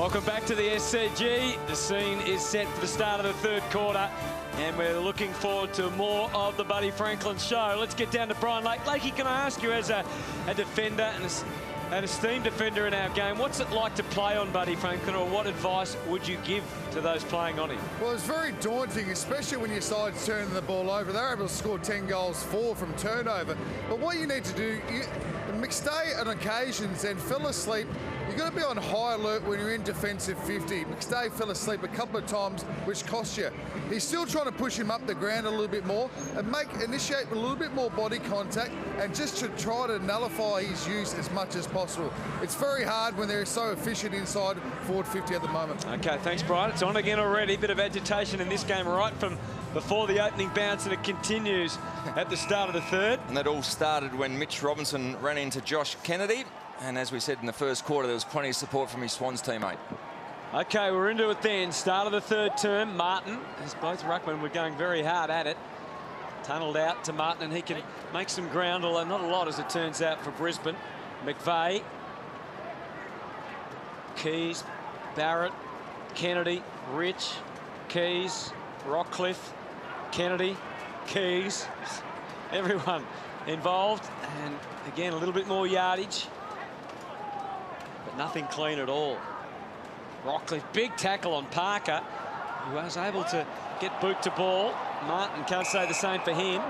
Welcome back to the SCG. The scene is set for the start of the third quarter, and we're looking forward to more of the Buddy Franklin show. Let's get down to Brian Lake. Lakey, can I ask you, as a defender and an esteemed defender in our game, what's it like to play on Buddy Franklin, or what advice would you give to those playing on him? Well, it's very daunting, especially when your side's turning the ball over. They're able to score 10 goals, 4 from turnover. But what you need to do, McStay on occasions and fell asleep. You've got to be on high alert when you're in defensive 50. McStay fell asleep a couple of times, which cost you. He's still trying to push him up the ground a little bit more and initiate a little bit more body contact, and just to try to nullify his use as much as possible. It's very hard when they're so efficient inside forward 50 at the moment. Okay, thanks, Brian. It's on again already. Bit of agitation in this game right from before the opening bounce, and it continues at the start of the third. And that all started when Mitch Robinson ran into Josh Kennedy. And as we said in the first quarter, there was plenty of support from his Swans teammate. Okay, we're into it then. Start of the third term. Martin, as both ruckmen were going very hard at it. Tunneled out to Martin, and he can make some ground, although not a lot as it turns out for Brisbane. McVeigh, Keys, Barrett, Kennedy, Rich, Keys, Rockcliffe, Kennedy, Keys. Everyone involved, and again a little bit more yardage, but nothing clean at all. Rockcliffe, big tackle on Parker, who was able to get boot to ball. Martin can't say the same for him.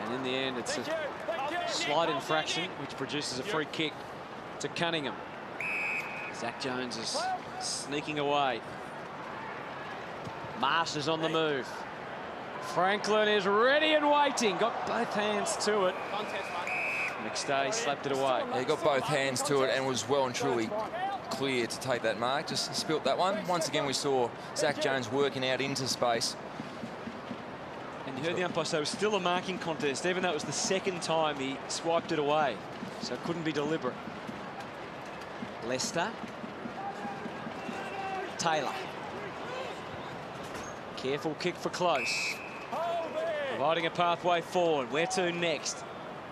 And in the end, it's a slight infraction, which produces a free kick to Cunningham. Zach Jones is sneaking away. Marsh on the move. Franklin is ready and waiting. Got both hands to it. McStay slapped it away. Yeah, he got both hands to it and was well and truly clear to take that mark. Just spilt that one. Once again, we saw Zach Jones working out into space. And you heard the umpire say it was still a marking contest, even though it was the second time he swiped it away. So it couldn't be deliberate. Lester. Taylor. Careful kick for close. Providing a pathway forward. Where to next?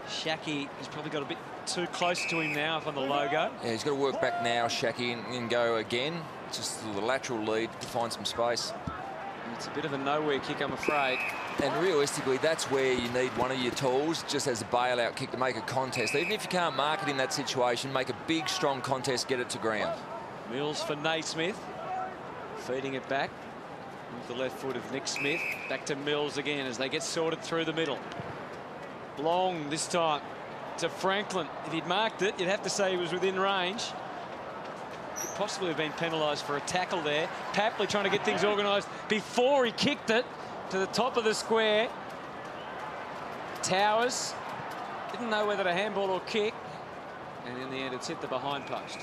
Shaki has probably got a bit too close to him now up on the logo. Yeah, he's got to work back now, Shaki, and go again. Just the lateral lead to find some space. It's a bit of a nowhere kick, I'm afraid. And realistically, that's where you need one of your tools, just as a bailout kick, to make a contest. Even if you can't mark it in that situation, make a big, strong contest, get it to ground. Mills for Naismith. Feeding it back with the left foot of Nick Smith. Back to Mills again as they get sorted through the middle. Long this time to Franklin. If he'd marked it, you'd have to say he was within range. Could possibly have been penalised for a tackle there. Papley trying to get things organised before he kicked it to the top of the square. Towers didn't know whether to handball or kick, and in the end it's hit the behind post.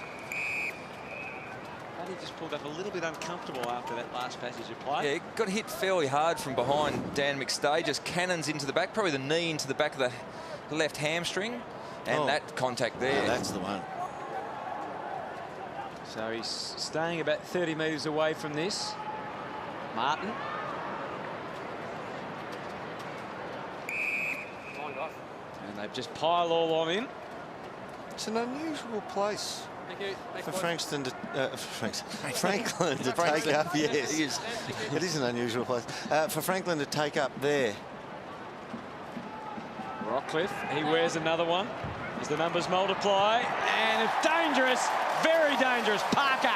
He just pulled up a little bit uncomfortable after that last passage of play. Yeah, got hit fairly hard from behind Dan McStay, just cannons into the back, probably the knee into the back of the left hamstring, and that contact there. Yeah, that's the one. So he's staying about 30 metres away from this. Martin. And they've just piled all on in. It's an unusual place. For Franklin to take up, yes. It is an unusual place. For Franklin to take up there. Rockcliffe, he wears another one as the numbers multiply, and it's dangerous, very dangerous. Parker.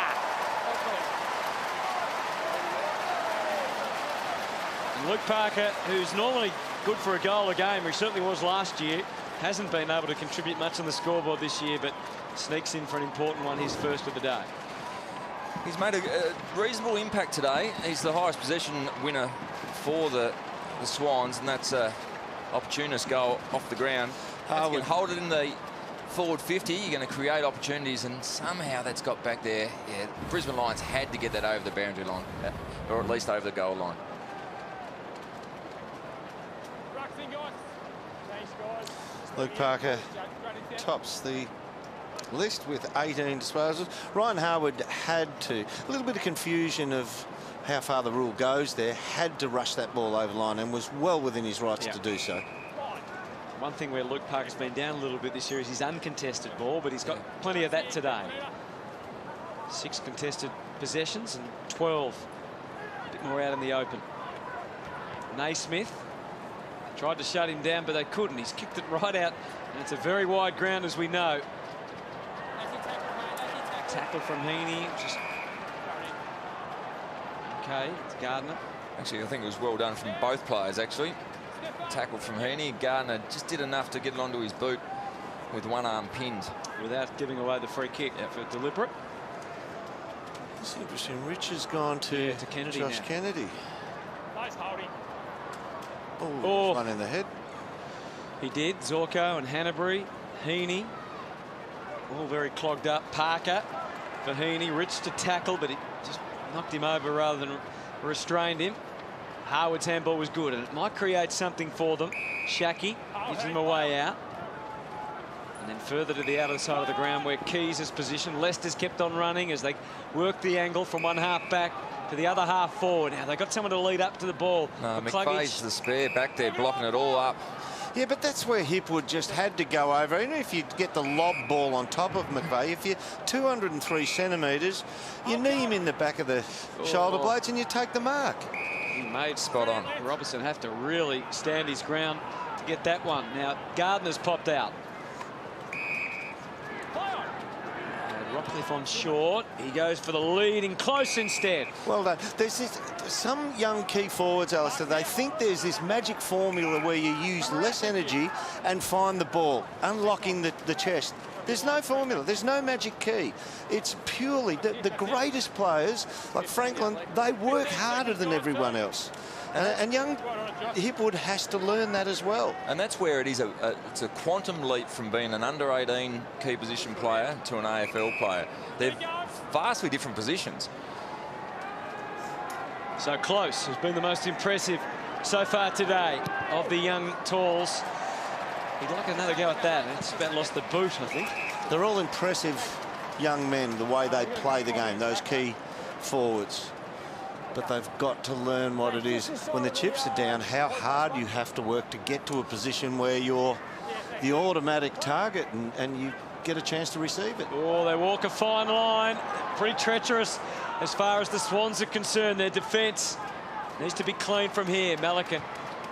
And Luke Parker, who's normally good for a goal a game, he certainly was last year, hasn't been able to contribute much on the scoreboard this year, but sneaks in for an important one, his first of the day. He's made a reasonable impact today. He's the highest possession winner for the Swans, and that's an opportunist goal off the ground. If you can hold it in the forward 50, you're going to create opportunities, and somehow that's got back there. Yeah, Brisbane Lions had to get that over the boundary line, or at least over the goal line. Luke Parker tops the list with 18 disposals. Ryan Harwood had to, a little bit of confusion of how far the rule goes there, had to rush that ball over the line and was well within his rights to do so. One thing where Luke Parker's been down a little bit this year is his uncontested ball, but he's got plenty of that today. 6 contested possessions and 12. A bit more out in the open. Naismith tried to shut him down, but they couldn't. He's kicked it right out, and it's a very wide ground, as we know. Tackle from Heaney. Just okay, it's Gardner. Actually, I think it was well done from both players, actually. Tackle from Heaney. Gardner just did enough to get it onto his boot with one arm pinned. Without giving away the free kick for deliberate. It's interesting. Rich has gone to Kennedy Josh now. Kennedy. Nice holding. Oh, one in the head. He did. Zorko and Hanbury. Heaney. All very clogged up. Parker for Heaney. Rich to tackle, but it just knocked him over rather than restrained him. Harwood's handball was good, and it might create something for them. Shaki gives them a way out. And then further to the outer side of the ground where Keys is positioned. Leicester's kept on running as they work the angle from one half back to the other half forward. Now they've got someone to lead up to the ball. No, McVeigh's the spare back there, blocking it all up. Yeah, but that's where Hipwood just had to go over. Even if you get the lob ball on top of McVeigh, if you're 203 centimetres, you knee him in the back of the shoulder blades and you take the mark. He made Spot on. Robertson have to really stand his ground to get that one. Now Gardner's popped out. Rockcliffe on short. He goes for the lead in close instead. Well done. There's some young key forwards, Alistair, they think there's this magic formula where you use less energy and find the ball, unlocking the chest. There's no formula. There's no magic key. It's purely the greatest players, like Franklin, they work harder than everyone else. And young Hipwood has to learn that as well. And that's where it is it's a quantum leap from being an under-18 key position player to an AFL player. They're vastly different positions. So Close has been the most impressive so far today of the young talls. He'd like another go at that. It's about lost the boot, I think. They're all impressive young men, the way they play the game, those key forwards. But they've got to learn what it is when the chips are down, how hard you have to work to get to a position where you're the automatic target and you get a chance to receive it. Oh, they walk a fine line. Pretty treacherous as far as the Swans are concerned. Their defence needs to be clean from here. Melican,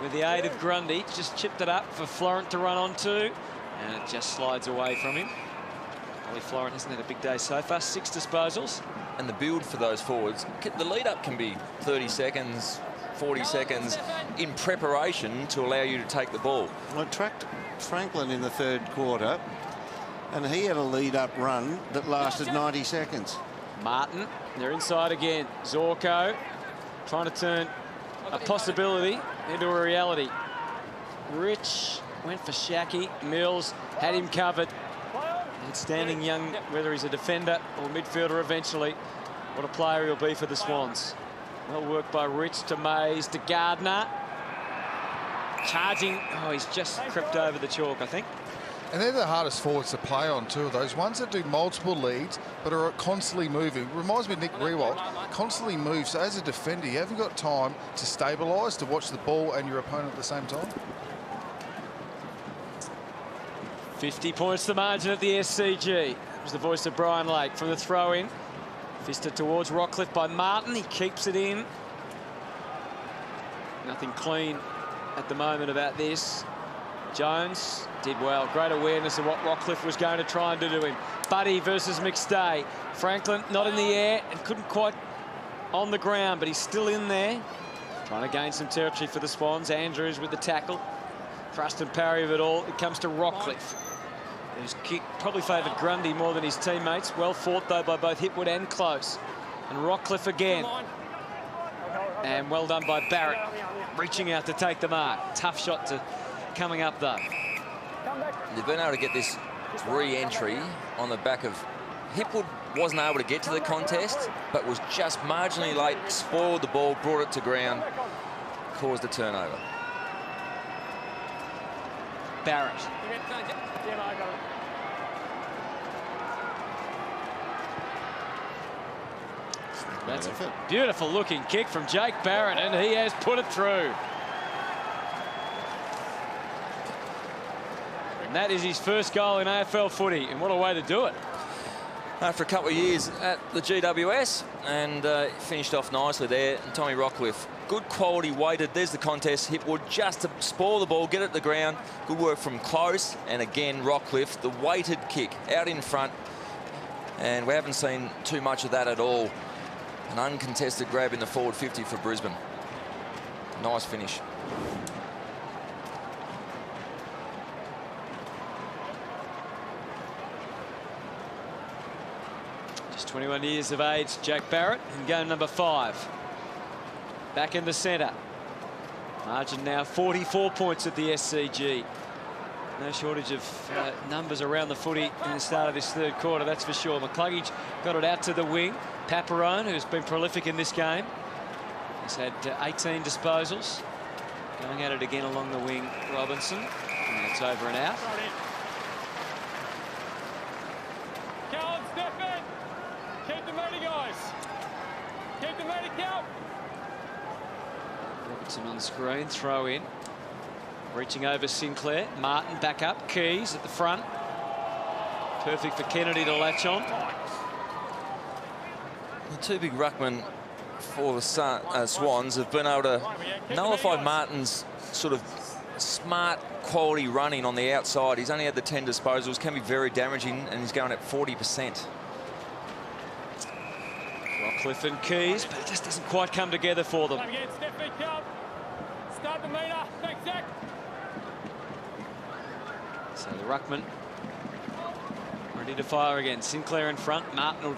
with the aid of Grundy, just chipped it up for Florent to run onto, and it just slides away from him. Ollie Florent hasn't had a big day so far. 6 disposals. And the build for those forwards, the lead-up can be 30 seconds, 40 seconds in preparation to allow you to take the ball. I tracked Franklin in the third quarter, and he had a lead-up run that lasted 90 seconds. Martin, they're inside again. Zorko trying to turn a possibility into a reality. Rich went for Shaki. Mills had him covered. Outstanding young, whether he's a defender or midfielder eventually. What a player he'll be for the Swans. Well worked by Rich to Mays to Gardner. Charging. Oh, he's just crept over the chalk, I think. And they're the hardest forwards to play on too. Those ones that do multiple leads but are constantly moving. Reminds me of Nick Riewoldt. Constantly moves. So as a defender, you haven't got time to stabilise, to watch the ball and your opponent at the same time. 50 points the margin at the SCG. It was the voice of Brian Lake from the throw-in. Fisted towards Rockcliffe by Martin. He keeps it in. Nothing clean at the moment about this. Jones did well. Great awareness of what Rockcliffe was going to try and do to him. Buddy versus McStay. Franklin not in the air and couldn't quite on the ground, but he's still in there. Trying to gain some territory for the Swans. Andrews with the tackle. Thrust and parry of it all. It comes to Rockcliffe, whose kick probably favoured Grundy more than his teammates. Well fought, though, by both Hipwood and Close. And Rockcliffe again. And well done by Barrett, reaching out to take the mark. Tough shot to coming up, though. They've been able to get this re-entry on the back of... Hipwood wasn't able to get to the contest, but was just marginally late, spoiled the ball, brought it to ground, caused a turnover. Barrett. That's a beautiful looking kick from Jake Barrett, and he has put it through. And that is his first goal in AFL footy, and what a way to do it. after a couple of years at the GWS, and finished off nicely there. And Tommy Rockcliffe, good quality weighted. There's the contest. Hipwood just to spoil the ball, get it to the ground. Good work from close. And again, Rockcliffe, the weighted kick out in front. And we haven't seen too much of that at all. An uncontested grab in the forward 50 for Brisbane. Nice finish. Just 21 years of age, Jack Barrett, in game number 5. Back in the centre. Margin now 44 points at the SCG. No shortage of numbers around the footy in the start of this third quarter, that's for sure. McCluggage got it out to the wing. Paparone, who's been prolific in this game, has had 18 disposals. Going at it again along the wing, Robinson. And that's over and out. Callan, step in. Keep the meter, guys. Keep the meter, Cal. Robinson on screen, throw in. Reaching over Sinclair. Martin back up. Keys at the front. Perfect for Kennedy to latch on. The two big ruckmen for the Swans have been able to nullify Martin's sort of smart quality running on the outside. He's only had the 10 disposals, can be very damaging, and he's going at 40%. Rockcliffe and Keys, but it just doesn't quite come together for them. Start the meter. Thanks, Zach. So the ruckman ready to fire again. Sinclair in front. Martin will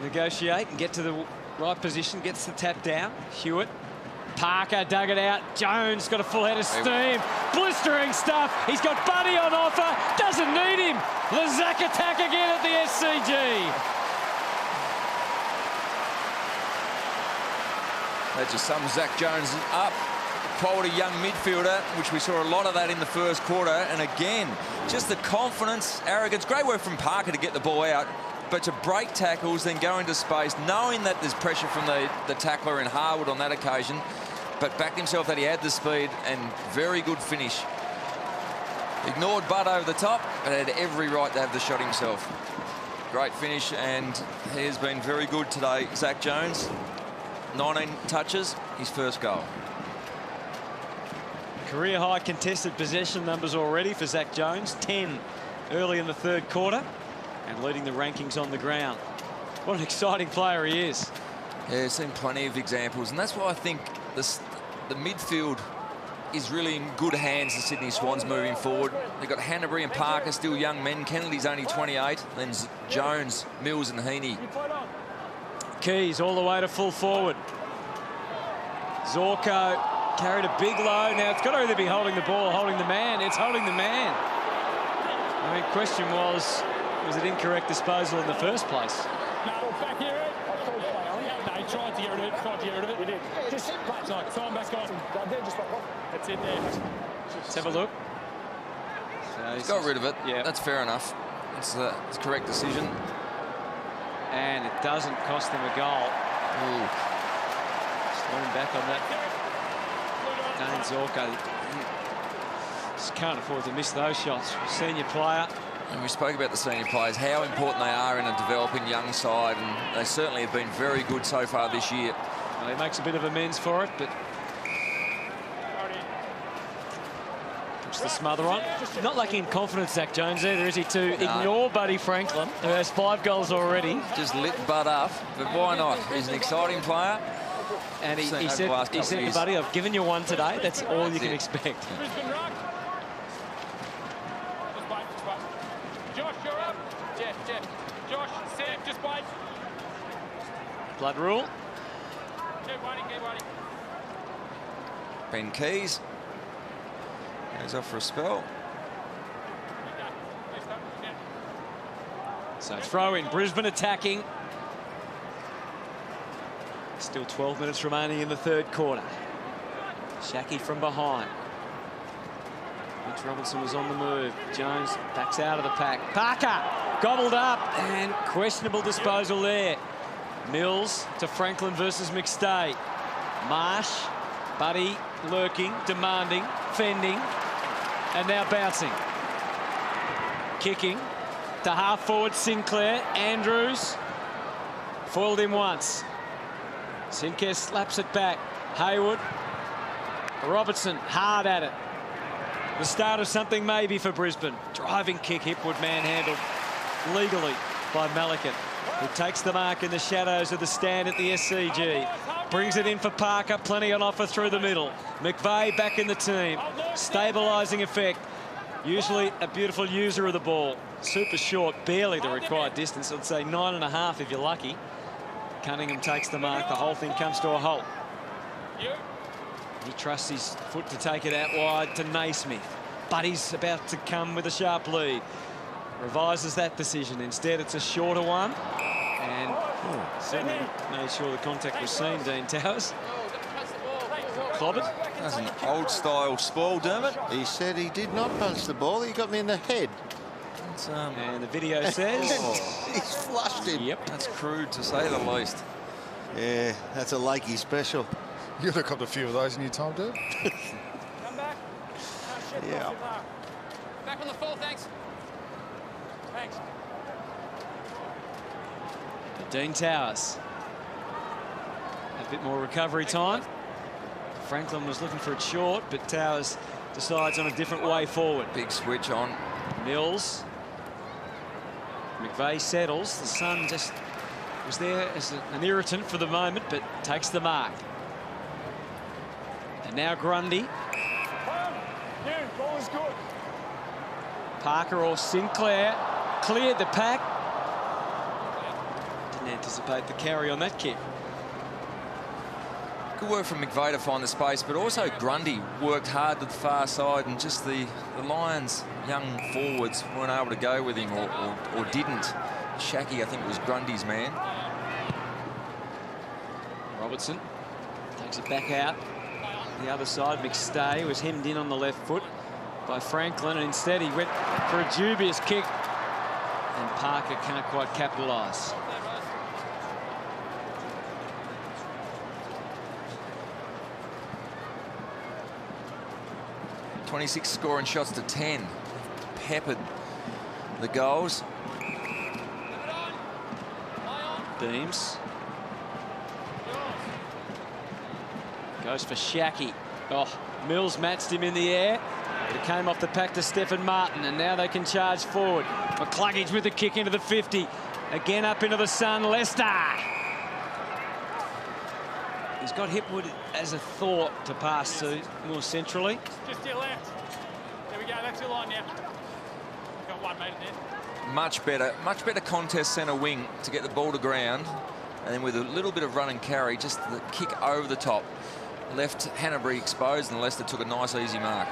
negotiate and get to the right position. Gets the tap down. Hewitt. Parker dug it out. Jones got a full head of steam. Blistering stuff. He's got Buddy on offer. Doesn't need him. The Zach attack again at the SCG. That just sums Zach Jones up. Quality young midfielder, which we saw a lot of that in the first quarter. And again, just the confidence, arrogance. Great work from Parker to get the ball out, but to break tackles, then go into space, knowing that there's pressure from the tackler in Harwood on that occasion, but backed himself that he had the speed, and very good finish. Ignored Budd over the top, but had every right to have the shot himself. Great finish, and he has been very good today, Zach Jones. 19 touches, his first goal. Career high contested possession numbers already for Zach Jones. 10 early in the third quarter, and leading the rankings on the ground. What an exciting player he is. Yeah, seen plenty of examples, and that's why I think the midfield is really in good hands, the Sydney Swans moving forward. They've got Hanbury and Parker, still young men. Kennedy's only 28. Then Jones, Mills and Heaney. Keys all the way to full forward. Zorko carried a big load. Now it's got to either be holding the ball or holding the man. It's holding the man. I mean, question was it incorrect disposal in the first place? No, back here. No, he tried to get rid of it. Tried to get rid of it. He did. Just sit back. No, time back on. That's it there. Let's have a look. So He's got rid of it. Yeah. That's fair enough. It's the correct decision. And it doesn't cost them a goal. Ooh. Slowing back on that. Dane Zorko just can't afford to miss those shots. Senior player. And we spoke about the senior players, how important they are in a developing young side, and they certainly have been very good so far this year. Well, he makes a bit of amends for it, but puts the smother on. Not lacking in confidence, Zach Jones, either, is he, to ignore Buddy Franklin, who has 5 goals already. Just lit Bud up, but why not? He's an exciting player. And he said to Buddy, I've given you one today. That's all you can expect. Josh, you're up. Jeff. Josh, Sam, just wait. Blood rule. Keep waiting. Ben Keys goes off for a spell. So throw in. Brisbane attacking. Still 12 minutes remaining in the third quarter. Shaki from behind. Mitch Robinson was on the move. Jones backs out of the pack. Parker gobbled up, and questionable disposal there. Mills to Franklin versus McStay. Marsh, Buddy lurking, demanding, fending, and now bouncing. Kicking. to half forward Sinclair. Andrews foiled him once. Sinclair slaps it back. Hayward. Robertson hard at it. The start of something maybe for Brisbane. Driving kick, Hipwood manhandled legally by Malachin, who takes the mark in the shadows of the stand at the SCG. Brings it in for Parker, plenty on offer through the middle. McVeigh back in the team. Stabilising effect. Usually a beautiful user of the ball. Super short, barely the required distance. I'd say 9.5 if you're lucky. Cunningham takes the mark. The whole thing comes to a halt. He trusts his foot to take it out wide to Naismith. But he's about to come with a sharp lead. Revises that decision. Instead, it's a shorter one. And certainly made sure the contact was seen, Dean Towers. Clobbered. That's an old-style spoil, Dermot. He said he did not punch the ball. He got me in the head. And the video says... He's flushed him. Yep. That's crude, to say the least. Yeah, that's a Lakey special. You'd have got a few of those in your time, dude. Come back. Yeah. Back on the full, thanks. Thanks. Dean Towers. A bit more recovery time. Franklin was looking for it short, but Towers decides on a different way forward. Big switch on. Mills. McVeigh settles. The sun just was there as an irritant for the moment, but takes the mark. And now Grundy. Ball is good. Parker or Sinclair cleared the pack. Didn't anticipate the carry on that kick. Good work from McVeigh to find the space, but also Grundy worked hard to the far side, and just the Lions' young forwards weren't able to go with him or didn't. Shacky, I think, was Grundy's man. Robertson takes it back out. The other side, McStay was hemmed in on the left foot by Franklin, and instead he went for a dubious kick, and Parker can't quite capitalise. 26 scoring shots to 10. Peppered the goals. Beams. Goes for Shacky. Oh, Mills matched him in the air. It came off the pack to Stephen Martin, and now they can charge forward. McCluggage with the kick into the 50. Again up into the sun, Lester. He's got Hipwood as a thought to pass to more centrally. Just to your left. There we go, that's your line now. Got 1 metre there. Much better contest centre wing to get the ball to ground, and then with a little bit of run and carry, just the kick over the top. Left Hanbury exposed, and Lester took a nice easy mark.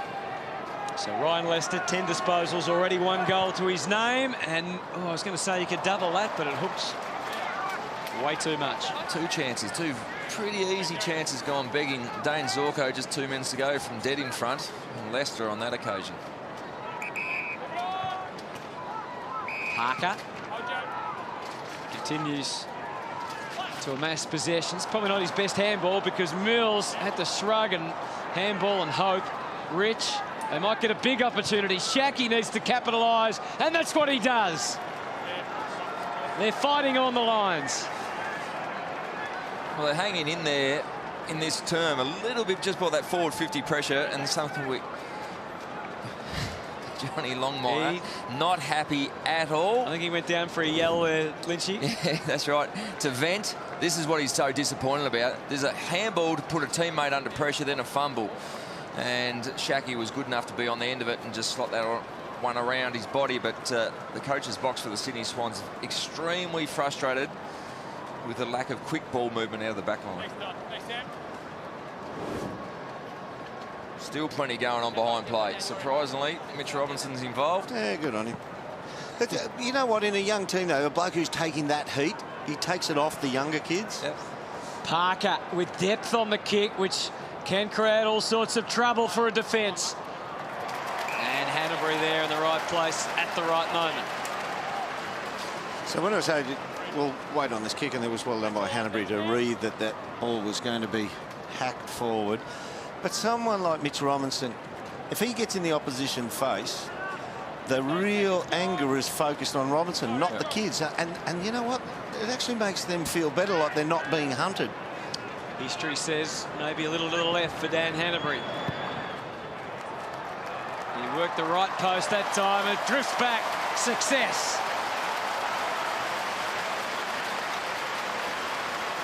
So Ryan Lester, 10 disposals, already 1 goal to his name, and I was going to say you could double that, but it hooks way too much. 2 chances, 2 pretty easy chances gone begging. Dane Zorko just 2 minutes to go from dead in front, and Lester on that occasion. Parker continues to amass possessions. Probably not his best handball because Mills had to shrug and handball and hope. Rich, they might get a big opportunity. Shacky needs to capitalise, and that's what he does. They're fighting on the lines. Well, they're hanging in there in this term a little bit, just brought that forward 50 pressure, and something we... Johnny Longmire, not happy at all. I think he went down for a yell there, Lynchy. Yeah, that's right. To vent, this is what he's so disappointed about. There's a handball to put a teammate under pressure, then a fumble. And Shacky was good enough to be on the end of it and just slot that one around his body. But the coach's box for the Sydney Swans extremely frustrated with the lack of quick ball movement out of the back line. Still plenty going on behind play. Surprisingly, Mitch Robinson's involved. Yeah, good on him. But, you know what, in a young team, though, a bloke who's taking that heat, he takes it off the younger kids. Yep. Parker with depth on the kick, which can create all sorts of trouble for a defence. And Hanbury there in the right place at the right moment. So when I say we'll wait on this kick, and it was well done by Hanbury to read that that ball was going to be hacked forward. But someone like Mitch Robinson, if he gets in the opposition face, the real anger is focused on Robinson, not the kids. And you know what? It actually makes them feel better, like they're not being hunted. History says maybe a little to the left for Dan Hanbury. He worked the right post that time. It drifts back. Success.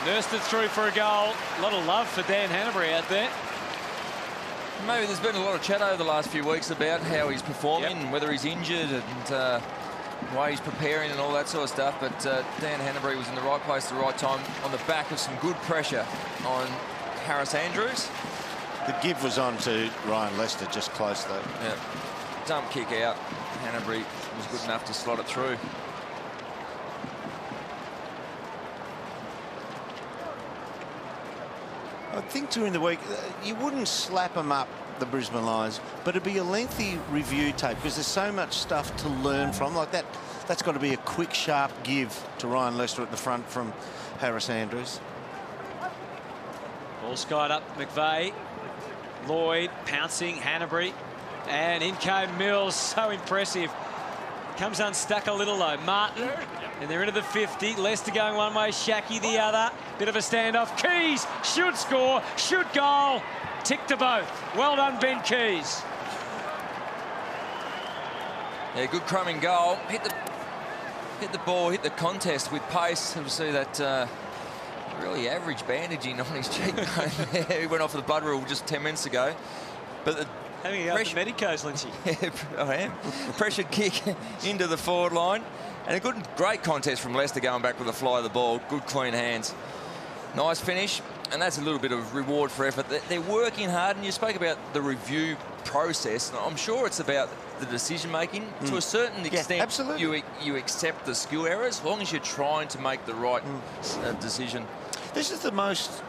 Nursed it through for a goal. A lot of love for Dan Hanbury out there. Maybe there's been a lot of chat over the last few weeks about how he's performing, and whether he's injured, and the way he's preparing and all that sort of stuff. But Dan Hanbury was in the right place at the right time on the back of some good pressure on Harris Andrews. The give was on to Ryan Lester, just close though. Yeah. Dump kick out. Hanbury was good enough to slot it through. I think during the week, you wouldn't slap them up, the Brisbane Lions, but it'd be a lengthy review tape because there's so much stuff to learn from. Like that, that's got to be a quick, sharp give to Ryan Lester at the front from Harris Andrews. Ball skied up, McVeigh. Lloyd pouncing, Hanbury. And in came Mills, so impressive. Comes unstuck a little though. Martin, and they're into the 50. Leicester going one way, Shackey the other. Bit of a standoff. Keys should score, should goal. Tick to both. Well done, Ben Keys. Yeah, good crumbing goal. Hit the ball, hit the contest with pace. You'll see that really average bandaging on his cheek. He went off the blood rule just 10 minutes ago. But the having a go for Medicos, Lynchy. Yeah, I am. Pressure kick into the forward line. And a great contest from Leicester going back with the fly of the ball. Good, clean hands. Nice finish. And that's a little bit of reward for effort. They're working hard. And you spoke about the review process. I'm sure it's about the decision-making. To a certain extent, absolutely. You accept the skill errors as long as you're trying to make the right decision. This is the most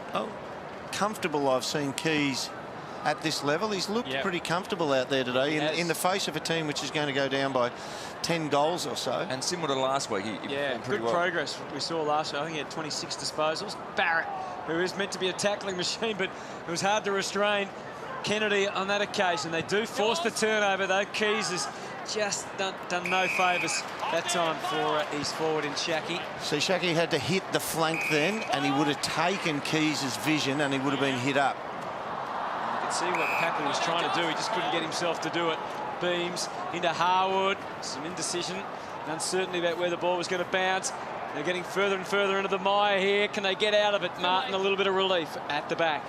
comfortable I've seen Keys at this level. He's looked pretty comfortable out there today in the face of a team which is going to go down by 10 goals or so. And similar to last week. He good progress we saw last week. I think he had 26 disposals. Barrett, who is meant to be a tackling machine, but it was hard to restrain Kennedy on that occasion. They do force the turnover, though. Keys has just done no favours that time for his forward in Shackey. So Shackey had to hit the flank then, and he would have taken Keys' vision, and he would have been hit up. You can see what Packley was trying to do. He just couldn't get himself to do it. Beams into Harwood. Some indecision and uncertainty about where the ball was going to bounce. They're getting further and further into the mire here. Can they get out of it? Martin, a little bit of relief at the back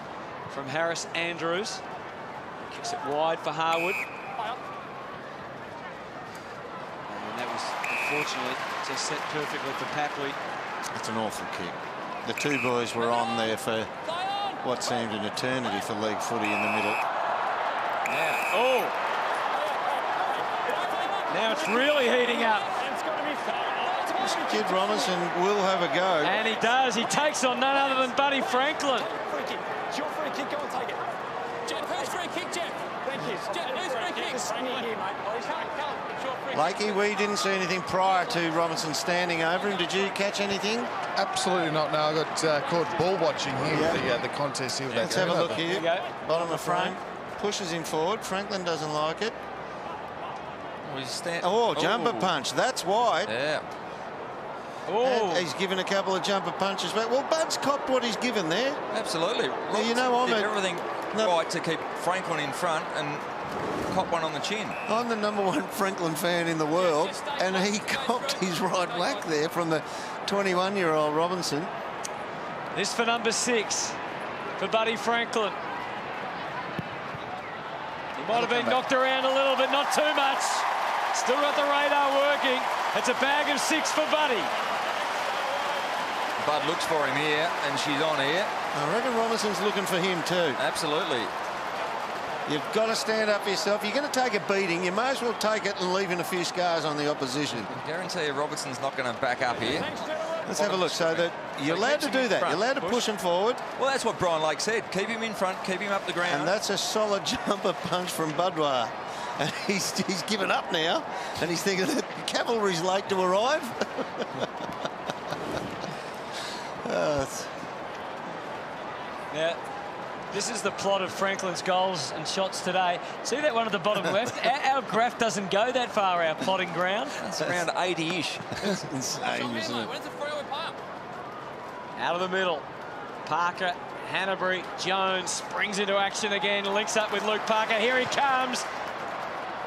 from Harris Andrews. Kicks it wide for Harwood. And that was, unfortunately, just set perfectly for Packley. It's an awful kick. The two boys were on there for what seemed an eternity for league footy in the middle. Yeah. Oh! Now it's really heating up. This kid Robinson will have a go. And he does. He takes on none other than Buddy Franklin. Free kick. It's your free kick. Go and take it. Jeff, who's free kick, Jeff? Thank you. Jeff, who's free kick? Just here, mate, please. Lakey, we didn't see anything prior to Robinson standing over him. Did you catch anything? Absolutely not. No, I got caught ball watching here, the contest here. Let's have a look here. Bottom of frame. Pushes him forward. Franklin doesn't like it. Jumper punch. That's wide. Yeah. And he's given a couple of jumper punches back. Well, Bud's copped what he's given there. Absolutely. Well, you know, did everything right to keep Franklin in front and cop one on the chin. I'm the #1 Franklin fan in the world, and he copped his right whack there from the 21-year-old Robinson. This for number 6 for Buddy Franklin. He might have been knocked around a little, but not too much. Still got the radar working. It's a bag of 6 for Buddy. Bud looks for him here, and she's on here. I reckon Robinson's looking for him too. Absolutely. You've got to stand up for yourself. You're going to take a beating. You may as well take it and leaving a few scars on the opposition. I guarantee you Robertson's not going to back up here. Let's have a look. So that you're allowed to do that. You're allowed to push him forward. Well, that's what Brian Lake said. Keep him in front, keep him up the ground. And that's a solid jumper punch from Budwar. And he's given up now. And he's thinking that cavalry's late to arrive. This is the plot of Franklin's goals and shots today. See that one at the bottom left? Our graph doesn't go that far, our plotting ground. It's around 80-ish. That's insane, isn't it? Out of the middle. Parker, Hanbury, Jones springs into action again, links up with Luke Parker. Here he comes.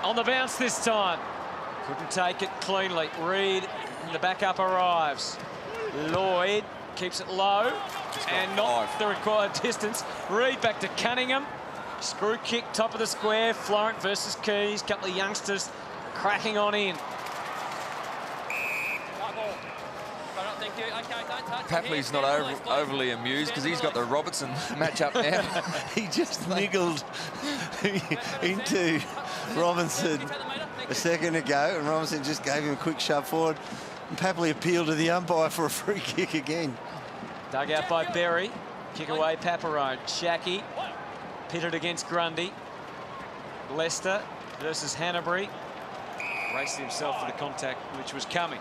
On the bounce this time. Couldn't take it cleanly. Reed, the backup arrives. Lloyd keeps it low and not the required distance. Reed back to Cunningham. Screw kick, top of the square. Florent versus Keys. Couple of youngsters cracking on in. Papley's not overly amused because he's got the Robertson match-up now. He just niggled into Robinson a second ago, and Robinson just gave him a quick shove forward. And Papley appealed to the umpire for a free kick again. Dug out by Berry. Kick away, Paparone. Shackey pitted against Grundy. Lester versus Hanbury. Braced himself for the contact which was coming.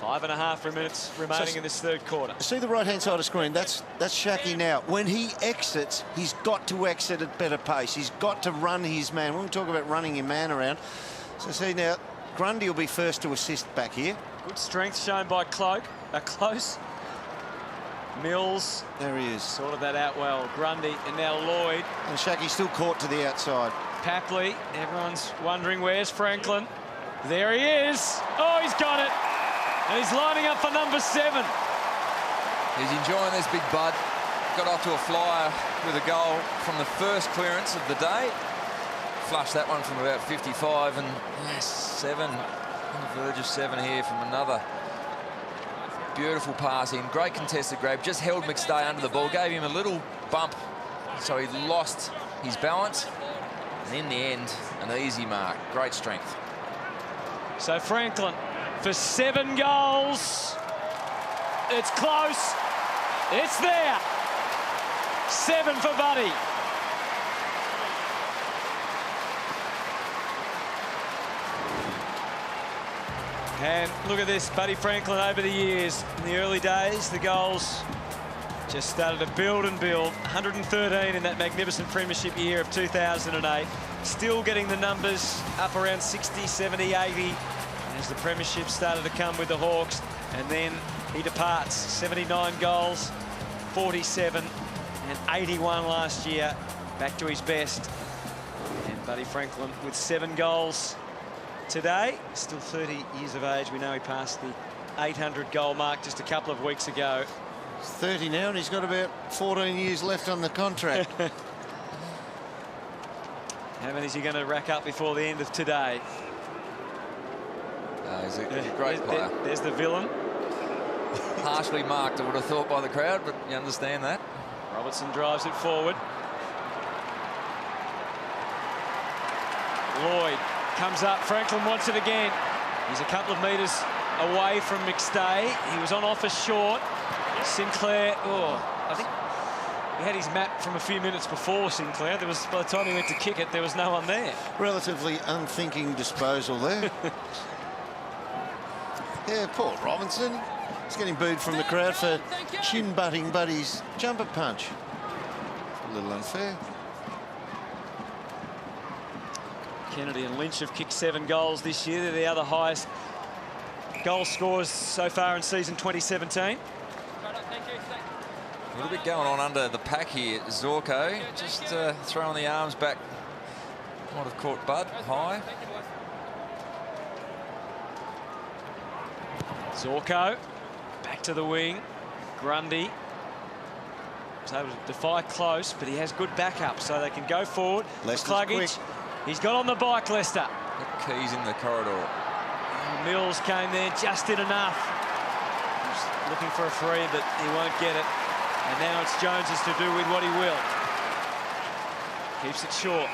5.5 minutes remaining in this third quarter. See the right-hand side of the screen? That's Shackey now. When he exits, he's got to exit at better pace. He's got to run his man. When we talk about running your man around. So see now, Grundy will be first to assist back here. Good strength shown by Close. Mills. There he is. Sorted that out well. Grundy and now Lloyd. And Shackey still caught to the outside. Papley. Everyone's wondering where's Franklin. There he is. Oh, he's got it. And he's lining up for number 7. He's enjoying this, big bud. Got off to a flyer with a goal from the first clearance of the day. Flushed that one from about 55, and 7, on the verge of 7 here from another. Beautiful pass in, great contested grab, just held McStay under the ball, gave him a little bump, so he lost his balance. And in the end, an easy mark, great strength. So Franklin for 7 goals. It's close. It's there. 7 for Buddy. And look at this, Buddy Franklin over the years. In the early days, the goals just started to build and build. 113 in that magnificent premiership year of 2008. Still getting the numbers up around 60, 70, 80 as the premiership started to come with the Hawks. And then he departs. 79 goals, 47 and 81 last year. Back to his best. And Buddy Franklin with 7 goals today. Still 30 years of age. We know he passed the 800 goal mark just a couple of weeks ago. He's 30 now, and he's got about 14 years left on the contract. How many is he going to rack up before the end of today? He's a great player. There's the villain. Harshly marked, I would have thought, by the crowd, but you understand that. Robertson drives it forward. Lloyd comes up. Franklin wants it again. He's a couple of metres away from McStay. He was on offer short. Sinclair, I think he had his map from a few minutes before Sinclair. There was, by the time he went to kick it, there was no one there. Relatively unthinking disposal there. Yeah, poor Robinson. He's getting booed from the crowd for chin-butting Buddy's jumper punch. A little unfair. Kennedy and Lynch have kicked 7 goals this year. They're the other highest goal scorers so far in season 2017. A little bit going on under the pack here. Zorko just throwing the arms back. Might have caught Bud high. Zorko back to the wing. Grundy was able to defy Close, but he has good backup, so they can go forward. Cluggage. He's got on the bike, Lester. The Keys in the corridor. Mills came there just in enough. He's looking for a free, but he won't get it. And now it's Jones's to do with what he will. Keeps it short.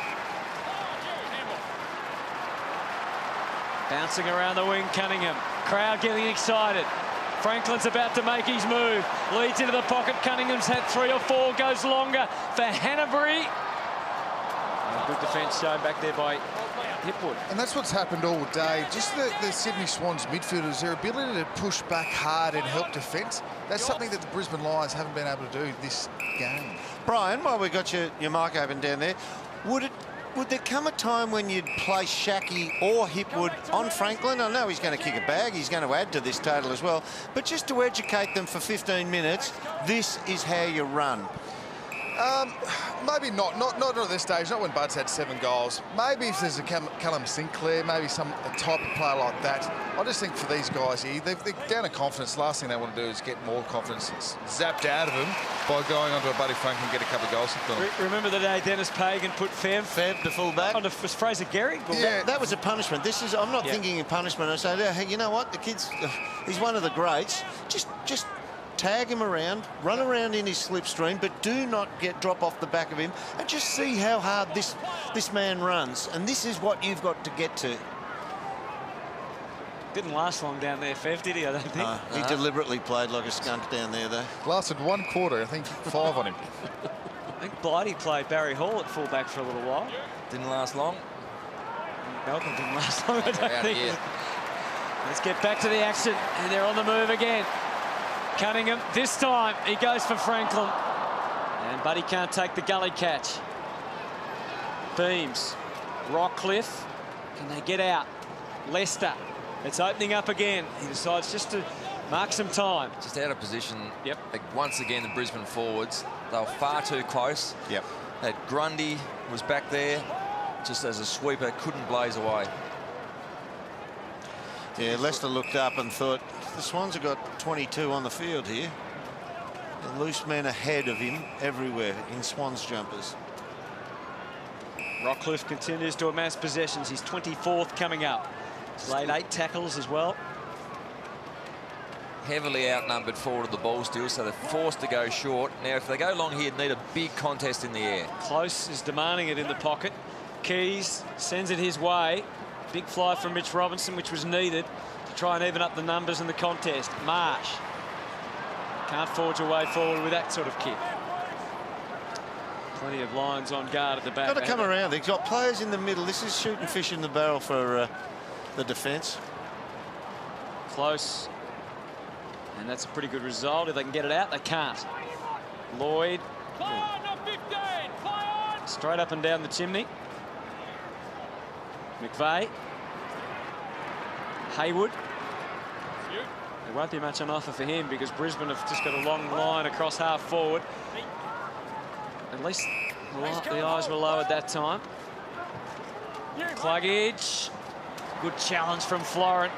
Bouncing around the wing, Cunningham. Crowd getting excited. Franklin's about to make his move. Leads into the pocket. Cunningham's had 3 or 4. Goes longer for Hanbury. Good defence shown back there by Hipwood. And that's what's happened all day. Just the Sydney Swans midfielders, their ability to push back hard and help defence. That's something that the Brisbane Lions haven't been able to do this game. Brian, while we got your mic open down there, would there come a time when you'd play Shackey or Hipwood on Franklin? I know he's going to kick a bag, he's going to add to this total as well, but just to educate them for 15 minutes, this is how you run. Maybe not at this stage, not when Bud's had 7 goals. Maybe if there's a Callum Sinclair, maybe a type of player like that. I just think for these guys here, they're down to confidence. Last thing they want to do is get more confidence zapped out of them by going onto a Buddy Franklin and get a couple of goals. Remember the day Dennis Pagan put Fev, the fullback, on was Fraser Gehrig? Yeah, that was a punishment. This is, I'm not thinking in punishment. I say, hey, you know what? The kid's, he's one of the greats. Just tag him around, run around in his slipstream, but do not drop off the back of him, and just see how hard this man runs. And this is what you've got to get to. Didn't last long down there, Fev, did he? I don't think. He deliberately played like a skunk down there, though. Lasted 1 quarter, I think 5 on him. I think Blighty played Barry Hall at fullback for a little while. Didn't last long. Malcolm didn't last long, I don't think. Let's get back to the action, and they're on the move again. Cunningham, this time, he goes for Franklin. And Buddy can't take the gully catch. Beams, Rockcliffe, can they get out? Lester, it's opening up again. He decides just to mark some time. Just out of position. Yep. Like, once again, the Brisbane forwards, they were far too close. Yep. That Grundy was back there, just as a sweeper, couldn't blaze away. Yeah, Lester looked up and thought, the Swans have got 22 on the field here. The loose men ahead of him everywhere in Swans jumpers. Rockcliffe continues to amass possessions. He's 24th coming up. He's laid 8 tackles as well. Heavily outnumbered forward of the ball still, so they're forced to go short. Now, if they go long here, need a big contest in the air. Close is demanding it in the pocket. Keys sends it his way. Big fly from Mitch Robinson, which was needed to try and even up the numbers in the contest. Marsh can't forge a way forward with that sort of kick. Plenty of Lions on guard at the back. Got to come around. They've got players in the middle. This is shooting fish in the barrel for the defence. Close. And that's a pretty good result. If they can get it out, they can't. Lloyd. Straight up and down the chimney. McVeigh. Haywood. There won't be much on offer for him because Brisbane have just got a long line across half forward. At least the eyes were low at that time. Cluggage. Good challenge from Florent.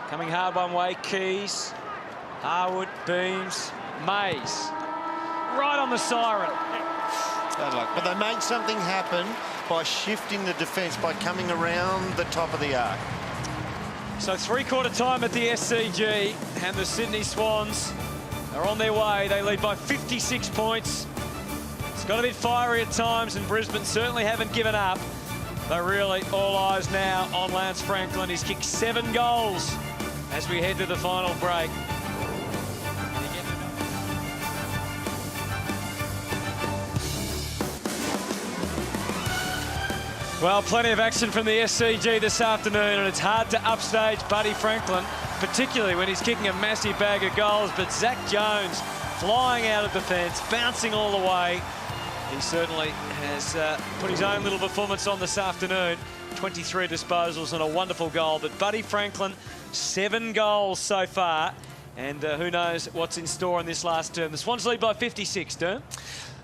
Coming hard one way, Keys. Harwood, Beams, Mays. Right on the siren. Bad luck. But they made something happen by shifting the defence, by coming around the top of the arc. So 3/4 time at the SCG, and the Sydney Swans are on their way. They lead by 56 points. It's got a bit fiery at times, and Brisbane certainly haven't given up. But really, all eyes now on Lance Franklin. He's kicked 7 goals as we head to the final break. Well, plenty of action from the SCG this afternoon, and it's hard to upstage Buddy Franklin, particularly when he's kicking a massive bag of goals. But Zach Jones flying out of defence, bouncing all the way. He certainly has put his own little performance on this afternoon. 23 disposals and a wonderful goal. But Buddy Franklin, 7 goals so far. And who knows what's in store in this last term. The Swans lead by 56, Derm.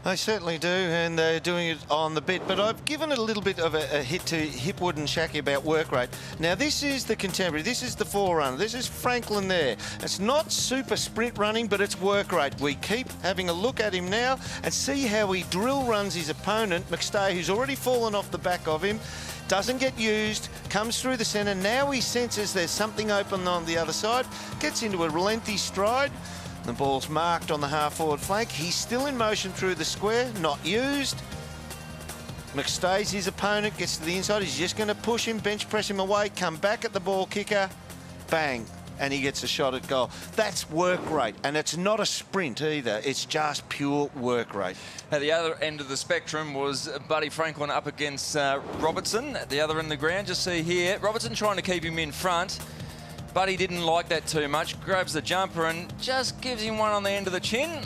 They certainly do, and they're doing it on the bit. But I've given it a little bit of a hit to Hipwood and Shackey about work rate. Now, this is the contemporary. This is the forerunner. This is Franklin there. It's not super sprint running, but it's work rate. We keep having a look at him now and see how he drill runs his opponent, McStay, who's already fallen off the back of him. Doesn't get used, comes through the centre. Now he senses there's something open on the other side, gets into a lengthy stride. The ball's marked on the half-forward flank. He's still in motion through the square, not used. McStay's his opponent, gets to the inside. He's just going to push him, bench press him away, come back at the ball kicker. Bang. and he gets a shot at goal. That's work rate, and it's not a sprint either. It's just pure work rate. At the other end of the spectrum was Buddy Franklin up against Robertson. At the other end of the ground, just see here, Robertson trying to keep him in front. Buddy didn't like that too much, grabs the jumper and just gives him one on the end of the chin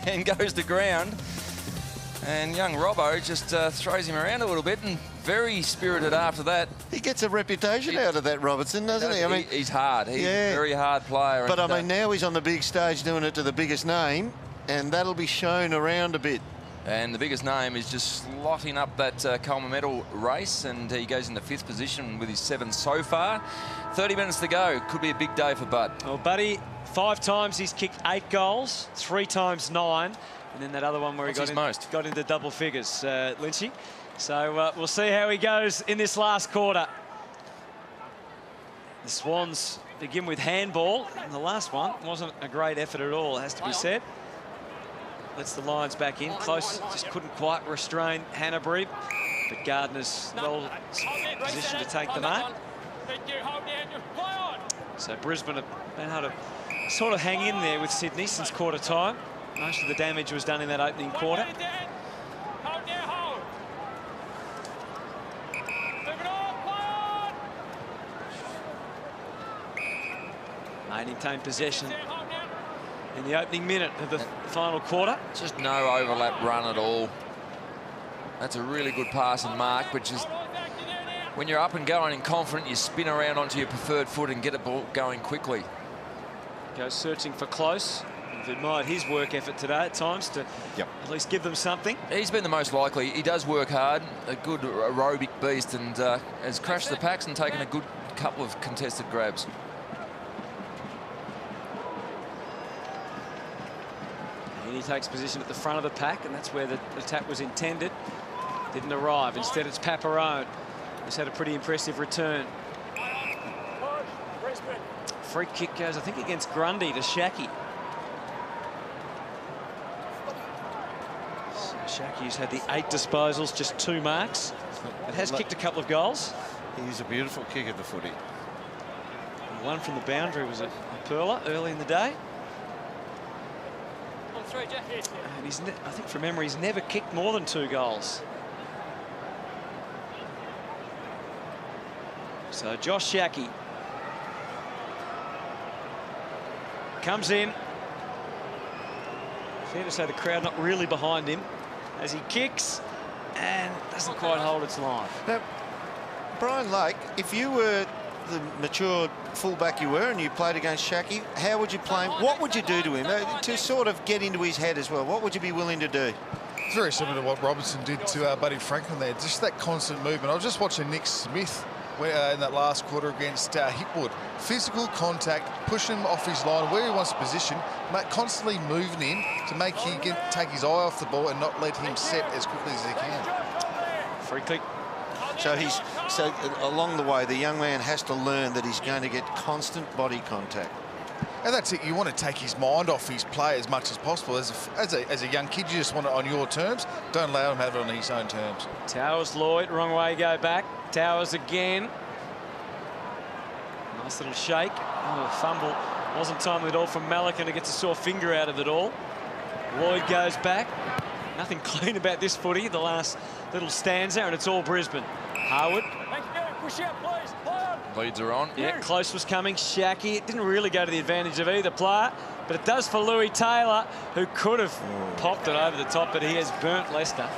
and goes to ground. And young Robbo just throws him around a little bit, and very spirited after that. He gets a reputation out of that, Robertson, doesn't he? I mean, he's hard. He's a very hard player. But I mean, now he's on the big stage doing it to the biggest name, and that'll be shown around a bit. And the biggest name is just slotting up that Coleman medal race, and he goes into 5th position with his 7 so far. 30 minutes to go. Could be a big day for Bud. Well, Buddy, 5 times he's kicked 8 goals, 3 times 9. And then that other one where he got into double figures, Lynchy. So we'll see how he goes in this last quarter. The Swans begin with handball. And the last one wasn't a great effort at all, has to be said. Lets the Lions back in. Close, just couldn't quite restrain Hanbury. But Gardner's well positioned to take the mark. So Brisbane have been able to sort of hang in there with Sydney since quarter time. Most of the damage was done in that opening quarter. Maintained possession in the opening minute of the final quarter. Just no overlap run at all. That's a really good pass and mark, which is when you're up and going and confident, you spin around onto your preferred foot and get a ball going quickly. Goes searching for close. I've admired his work effort today at times to at least give them something. He's been the most likely. He does work hard, a good aerobic beast, and has crashed the packs and taken a good couple of contested grabs. And he takes position at the front of the pack, and that's where the attack was intended. Didn't arrive. Instead, it's Paparone. He's had a pretty impressive return. Free kick goes, I think, against Grundy to Shackey. So Shackey's had the 8 disposals, just 2 marks. It has kicked a couple of goals. He's a beautiful kick of the footy. And one from the boundary was a pearler early in the day. And he's I think from memory, he's never kicked more than 2 goals. So Josh Shackey comes in. Fair to say the crowd not really behind him as he kicks and doesn't quite hold its line. Now, Brian Lake, if you were the mature fullback you were and you played against Shackey, how would you play him? What would you do to him to sort of get into his head as well? What would you be willing to do? It's very similar to what Robertson did to Buddy Franklin there. Just that constant movement. I was just watching Nick Smith in that last quarter against Hipwood. Physical contact, push him off his line where he wants to position, constantly moving in to make him take his eye off the ball and not let him set as quickly as he can. Free kick. So along the way, the young man has to learn that he's going to get constant body contact. And that's it. You want to take his mind off his play as much as possible. As a young kid, you just want it on your terms. Don't allow him to have it on his own terms. Towers, Lloyd, wrong way, go back. Towers again. Nice little shake. Oh, fumble. Wasn't timely at all from Malika to get a sore finger out of it all. Lloyd goes back. Nothing clean about this footy. The last little stanza, and it's all Brisbane. Harwood. Push out, please. Leads are on. Yeah, close was coming. Shackey. It didn't really go to the advantage of either player, but it does for Louis Taylor, who could have popped it over the top, but he has burnt Leicester.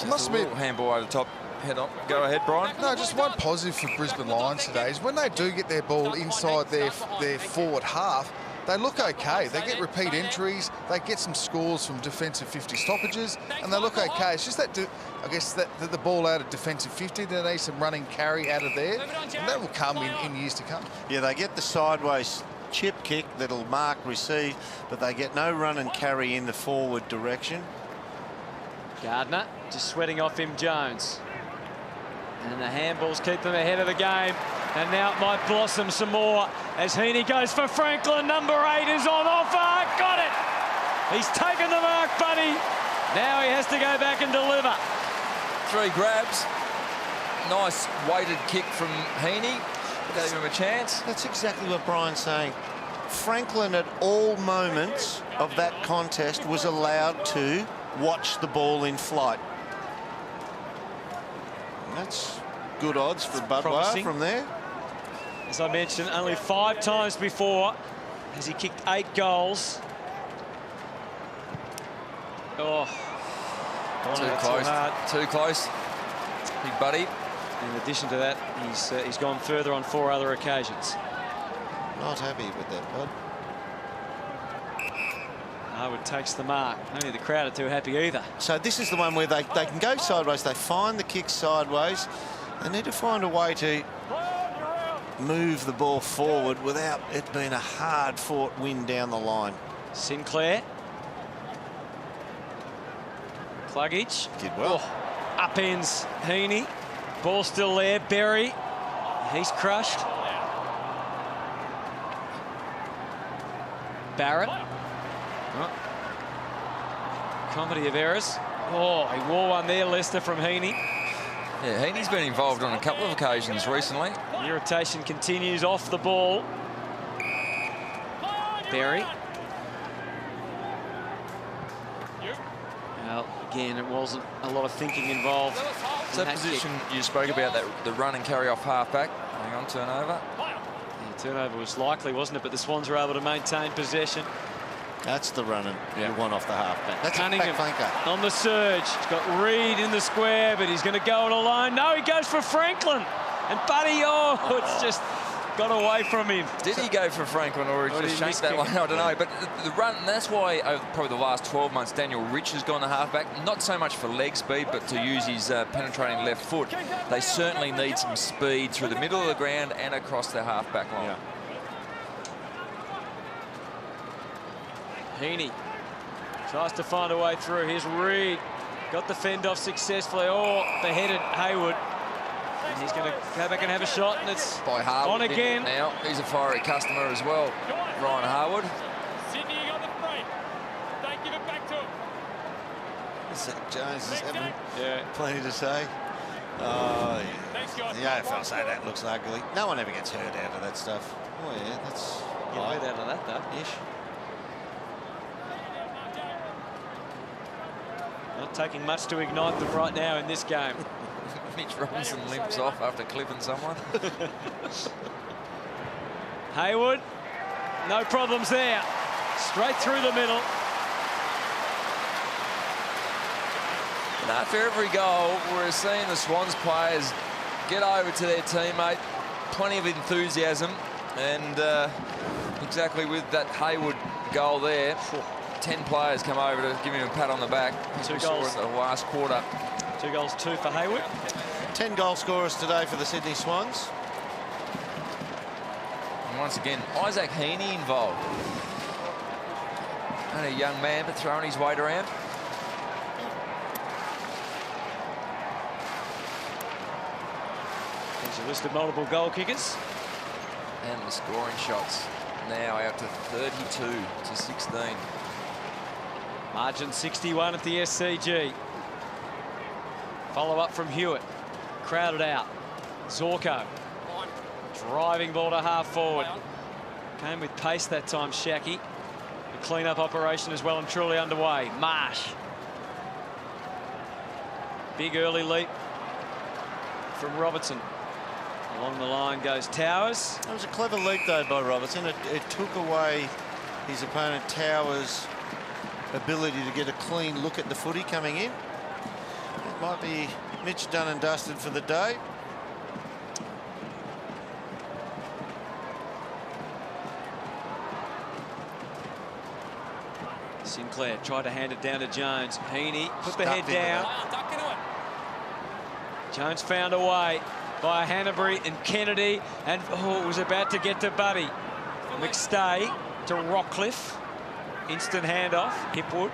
It must be a handball over the top. Head on. Go ahead, Brian. No, just one positive for Brisbane Lions today is when they do get their ball inside their forward half, they look okay. They get repeat entries, they get some scores from defensive 50 stoppages, and they look okay. It's just that, I guess, that the ball out of defensive 50, they need some running carry out of there, and that will come in years to come. Yeah, they get the sideways chip kick that'll mark receive, but they get no run and carry in the forward direction. Gardner just sweating off him, Jones. And the handballs keep them ahead of the game. And now it might blossom some more as Heaney goes for Franklin. Number 8 is on offer. Got it. He's taken the mark, Buddy. Now he has to go back and deliver. 3 grabs. Nice weighted kick from Heaney. Gave him a chance. That's exactly what Brian's saying. Franklin at all moments of that contest was allowed to watch the ball in flight. And that's good odds for Budweiser from there. As I mentioned, only 5 times before has he kicked 8 goals. Oh, too close. Too close. Big buddy. In addition to that, he's gone further on 4 other occasions. Not happy with that, Bud. Harwood takes the mark. Only the crowd are too happy either. So this is the one where they can go sideways. They find the kick sideways. They need to find a way to move the ball forward without it being a hard-fought win down the line. Sinclair. Cluggage. Did well. Oh, upends Heaney. Ball still there. Berry. He's crushed. Barrett. Oh. Comedy of errors. Oh, he wore one there, Lester, from Heaney. Yeah, Heaney's been involved on a couple of occasions recently. The irritation continues off the ball. Berry. Well, again, it wasn't a lot of thinking involved. It's that position you spoke about, that the run and carry off halfback. Hang on, turnover. The turnover was likely, wasn't it? But the Swans were able to maintain possession. That's the running you want off the halfback. That's Cunningham a back flanker. on the surge. He's got Reed in the square, but he's going to go it alone. No, he goes for Franklin. And Buddy, it's just got away from him. Did he go for Franklin, or he just shanked that one? I don't know. But the run, that's why over probably the last 12 months, Daniel Rich has gone to halfback. Not so much for leg speed, but to use his penetrating left foot. They certainly need some speed through the middle of the ground and across their halfback line. Yeah. Heaney tries to find a way through. Here's Reed. Got the fend off successfully. Oh, beheaded Hayward. And he's going to go back and have a shot, and it's by Harwood on again. Now he's a fiery customer as well, Ryan Harwood. Sydney, you got the free. Don't give it back to him. Jones is having plenty to say. Oh, yeah. Thanks, guys. The AFL say that looks ugly. No one ever gets hurt out of that stuff. Oh, yeah, that's... Get hurt out of that, though. Ish. Not taking much to ignite them right now in this game. Mitch Robinson limps off after clipping someone. Hayward, no problems there. Straight through the middle. And after every goal, we're seeing the Swans players get over to their teammate. Plenty of enthusiasm. And exactly with that Hayward goal there, 10 players come over to give him a pat on the back. 2 goals in the last quarter. 2 goals, 2 for Hayward. 10 goal scorers today for the Sydney Swans. And once again, Isaac Heaney involved. Only a young man, but throwing his weight around. There's a list of multiple goal kickers. And the scoring shots now out to 32 to 16. Margin 61 at the SCG. Follow up from Hewitt. Crowded out. Zorko. Driving ball to half forward. Came with pace that time, Shackey. The clean-up operation is well and truly underway. Marsh. Big early leap from Robertson. Along the line goes Towers. That was a clever leap, though, by Robertson. It took away his opponent Towers' ability to get a clean look at the footy coming in. It might be Mitch done and dusted for the day. Sinclair tried to hand it down to Jones. Heaney put the head down. Jones found a way by Hanbury and Kennedy, and was about to get to Buddy. McStay to Rockcliffe. Instant handoff. Hipwood.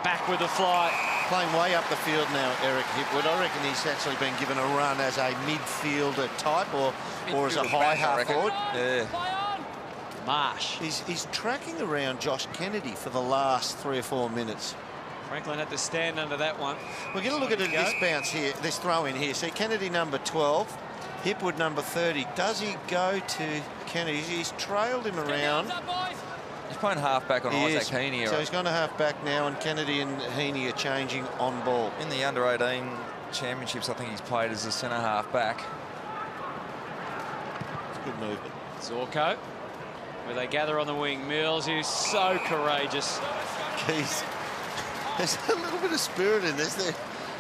Back with the fly. Playing way up the field now, Eric Hipwood. I reckon he's actually been given a run as a midfielder type or as a high half forward. Yeah. Marsh. He's tracking around Josh Kennedy for the last 3 or 4 minutes. Franklin had to stand under that one. We're going to look at this bounce here, this throw in here. See, Kennedy number 12, Hipwood number 30. Does he go to Kennedy? He's trailed him around. He's playing half-back on Isaac Heaney. So he's gone to half-back now, and Kennedy and Heaney are changing on ball. In the under-18 championships, I think he's played as a centre half-back. It's good movement. Zorko, where they gather on the wing. Mills, who's so courageous. Keys. There's a little bit of spirit in this. They're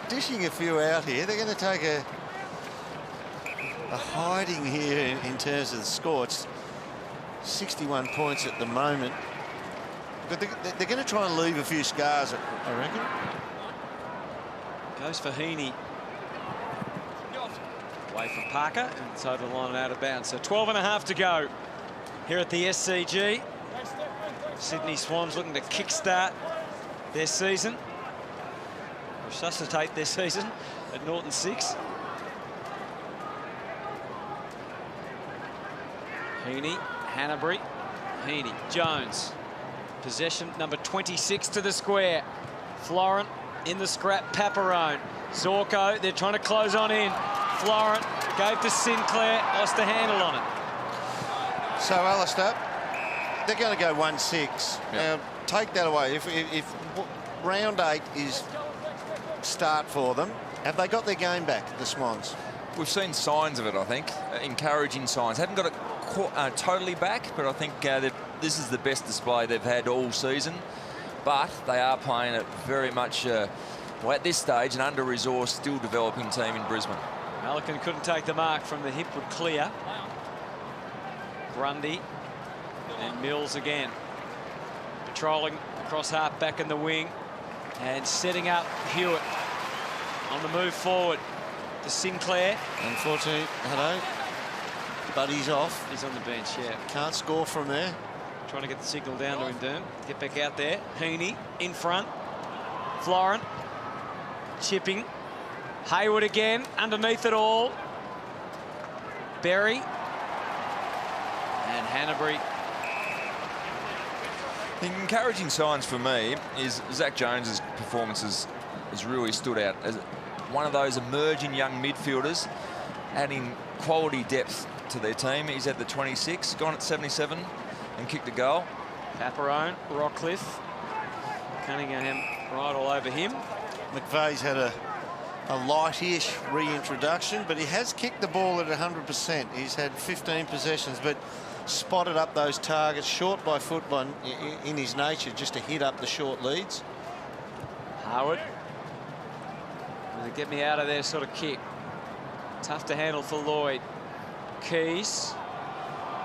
dishing a few out here. They're going to take a hiding here in terms of the score. It's 61 points at the moment. But they're going to try and leave a few scars, I reckon. Goes for Heaney. Away from Parker, and it's over the line and out of bounds. So 12.5 to go here at the SCG. Sydney Swans looking to kickstart their season, resuscitate their season at Norton 6. Heaney, Hanbury, Heaney, Jones. Possession number 26 to the square. Florent in the scrap, Paparone. Zorko, they're trying to close on in. Florent gave to Sinclair, lost the handle on it. So, Alistair, they're going to go 1-6. Yep. Now, take that away. If round 8 is start for them, have they got their game back, the Swans? We've seen signs of it, I think, encouraging signs. Haven't got it totally back, but I think this is the best display they've had all season. But they are playing it very much, well, at this stage, an under-resourced, still developing team in Brisbane. Malikan couldn't take the mark from the Hipwood clear. Grundy and Mills again. Patrolling across half back in the wing and setting up Hewitt on the move forward to Sinclair. Unfortunately, but he's off. He's on the bench, yeah. Can't score from there. Trying to get the signal down to him, Durham. Get back out there. Heaney in front. Florent chipping. Hayward again underneath it all. Berry and Hanbury. The encouraging signs for me is Zach Jones's performance has really stood out as one of those emerging young midfielders, adding quality depth to their team. He's at the 26, gone at 77 and kicked a goal. Paparone, Rockcliffe, Cunningham right all over him. McVeigh's had a light-ish reintroduction, but he has kicked the ball at 100%. He's had 15 possessions, but spotted up those targets, short by foot in his nature, just to hit up the short leads. Howard. Get me out of there sort of kick. Tough to handle for Lloyd. Keys.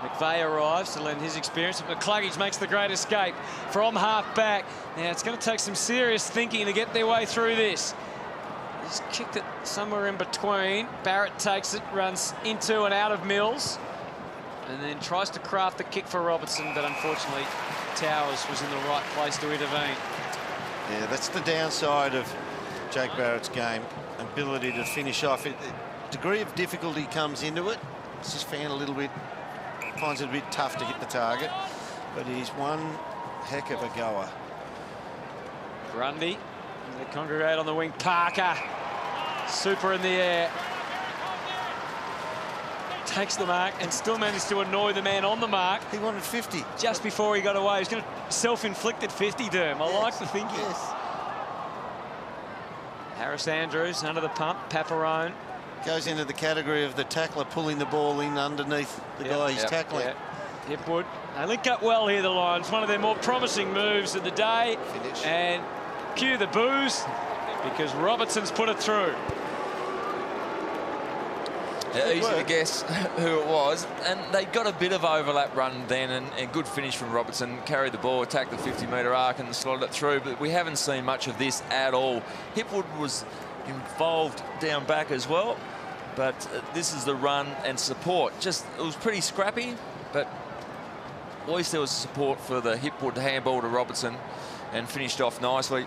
McVeigh arrives to lend his experience. McCluggage makes the great escape from half back. Now it's going to take some serious thinking to get their way through this. He's kicked it somewhere in between. Barrett takes it, runs into and out of Mills, and then tries to craft the kick for Robertson, but unfortunately Towers was in the right place to intervene. Yeah, that's the downside of Jake Barrett's game. Ability to finish off. A degree of difficulty comes into it. It's just found a little bit, finds it a bit tough to hit the target, but he's one heck of a goer. Grundy, they congregate on the wing. Parker, super in the air. Takes the mark and still managed to annoy the man on the mark. He wanted 50. Just before he got away. He's going to self-inflicted 50, Durham. I like the thinking. Yes. Harris Andrews under the pump. Paparone. Goes into the category of the tackler pulling the ball in underneath the guy he's tackling. Hipwood. They link up well here, the Lions. One of their more promising moves of the day. Finish. And cue the boos because Robertson's put it through. Easy to guess who it was, and they got a bit of overlap run then, and good finish from Robertson. Carried the ball, attacked the 50-metre arc and slotted it through, but we haven't seen much of this at all. Hipwood was involved down back as well, but this is the run and support. It was pretty scrappy, but at least there was support for the Hipwood handball to Robertson and finished off nicely.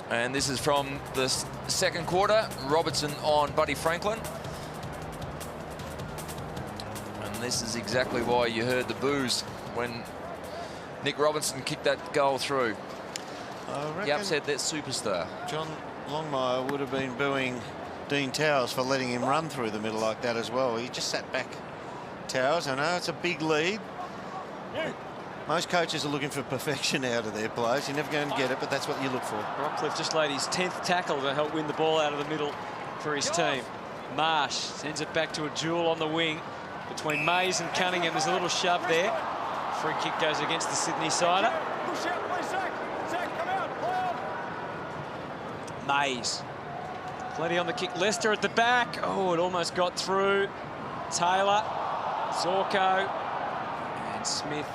And this is from the second quarter. Robertson on Buddy Franklin. And this is exactly why you heard the boos when Nick Robinson kicked that goal through. He upset that superstar. John Longmire would have been booing Dean Towers for letting him run through the middle like that as well. He just sat back. Towers, I know it's a big lead. Most coaches are looking for perfection out of their players. You're never going to get it, but that's what you look for. Rockcliffe just laid his 10th tackle to help win the ball out of the middle for his team. Marsh sends it back to a duel on the wing between Mays and Cunningham. There's a little shove there. Free kick goes against the Sydney sider. Mays. Plenty on the kick. Leicester at the back. Oh, it almost got through. Taylor, Zorko, and Smith.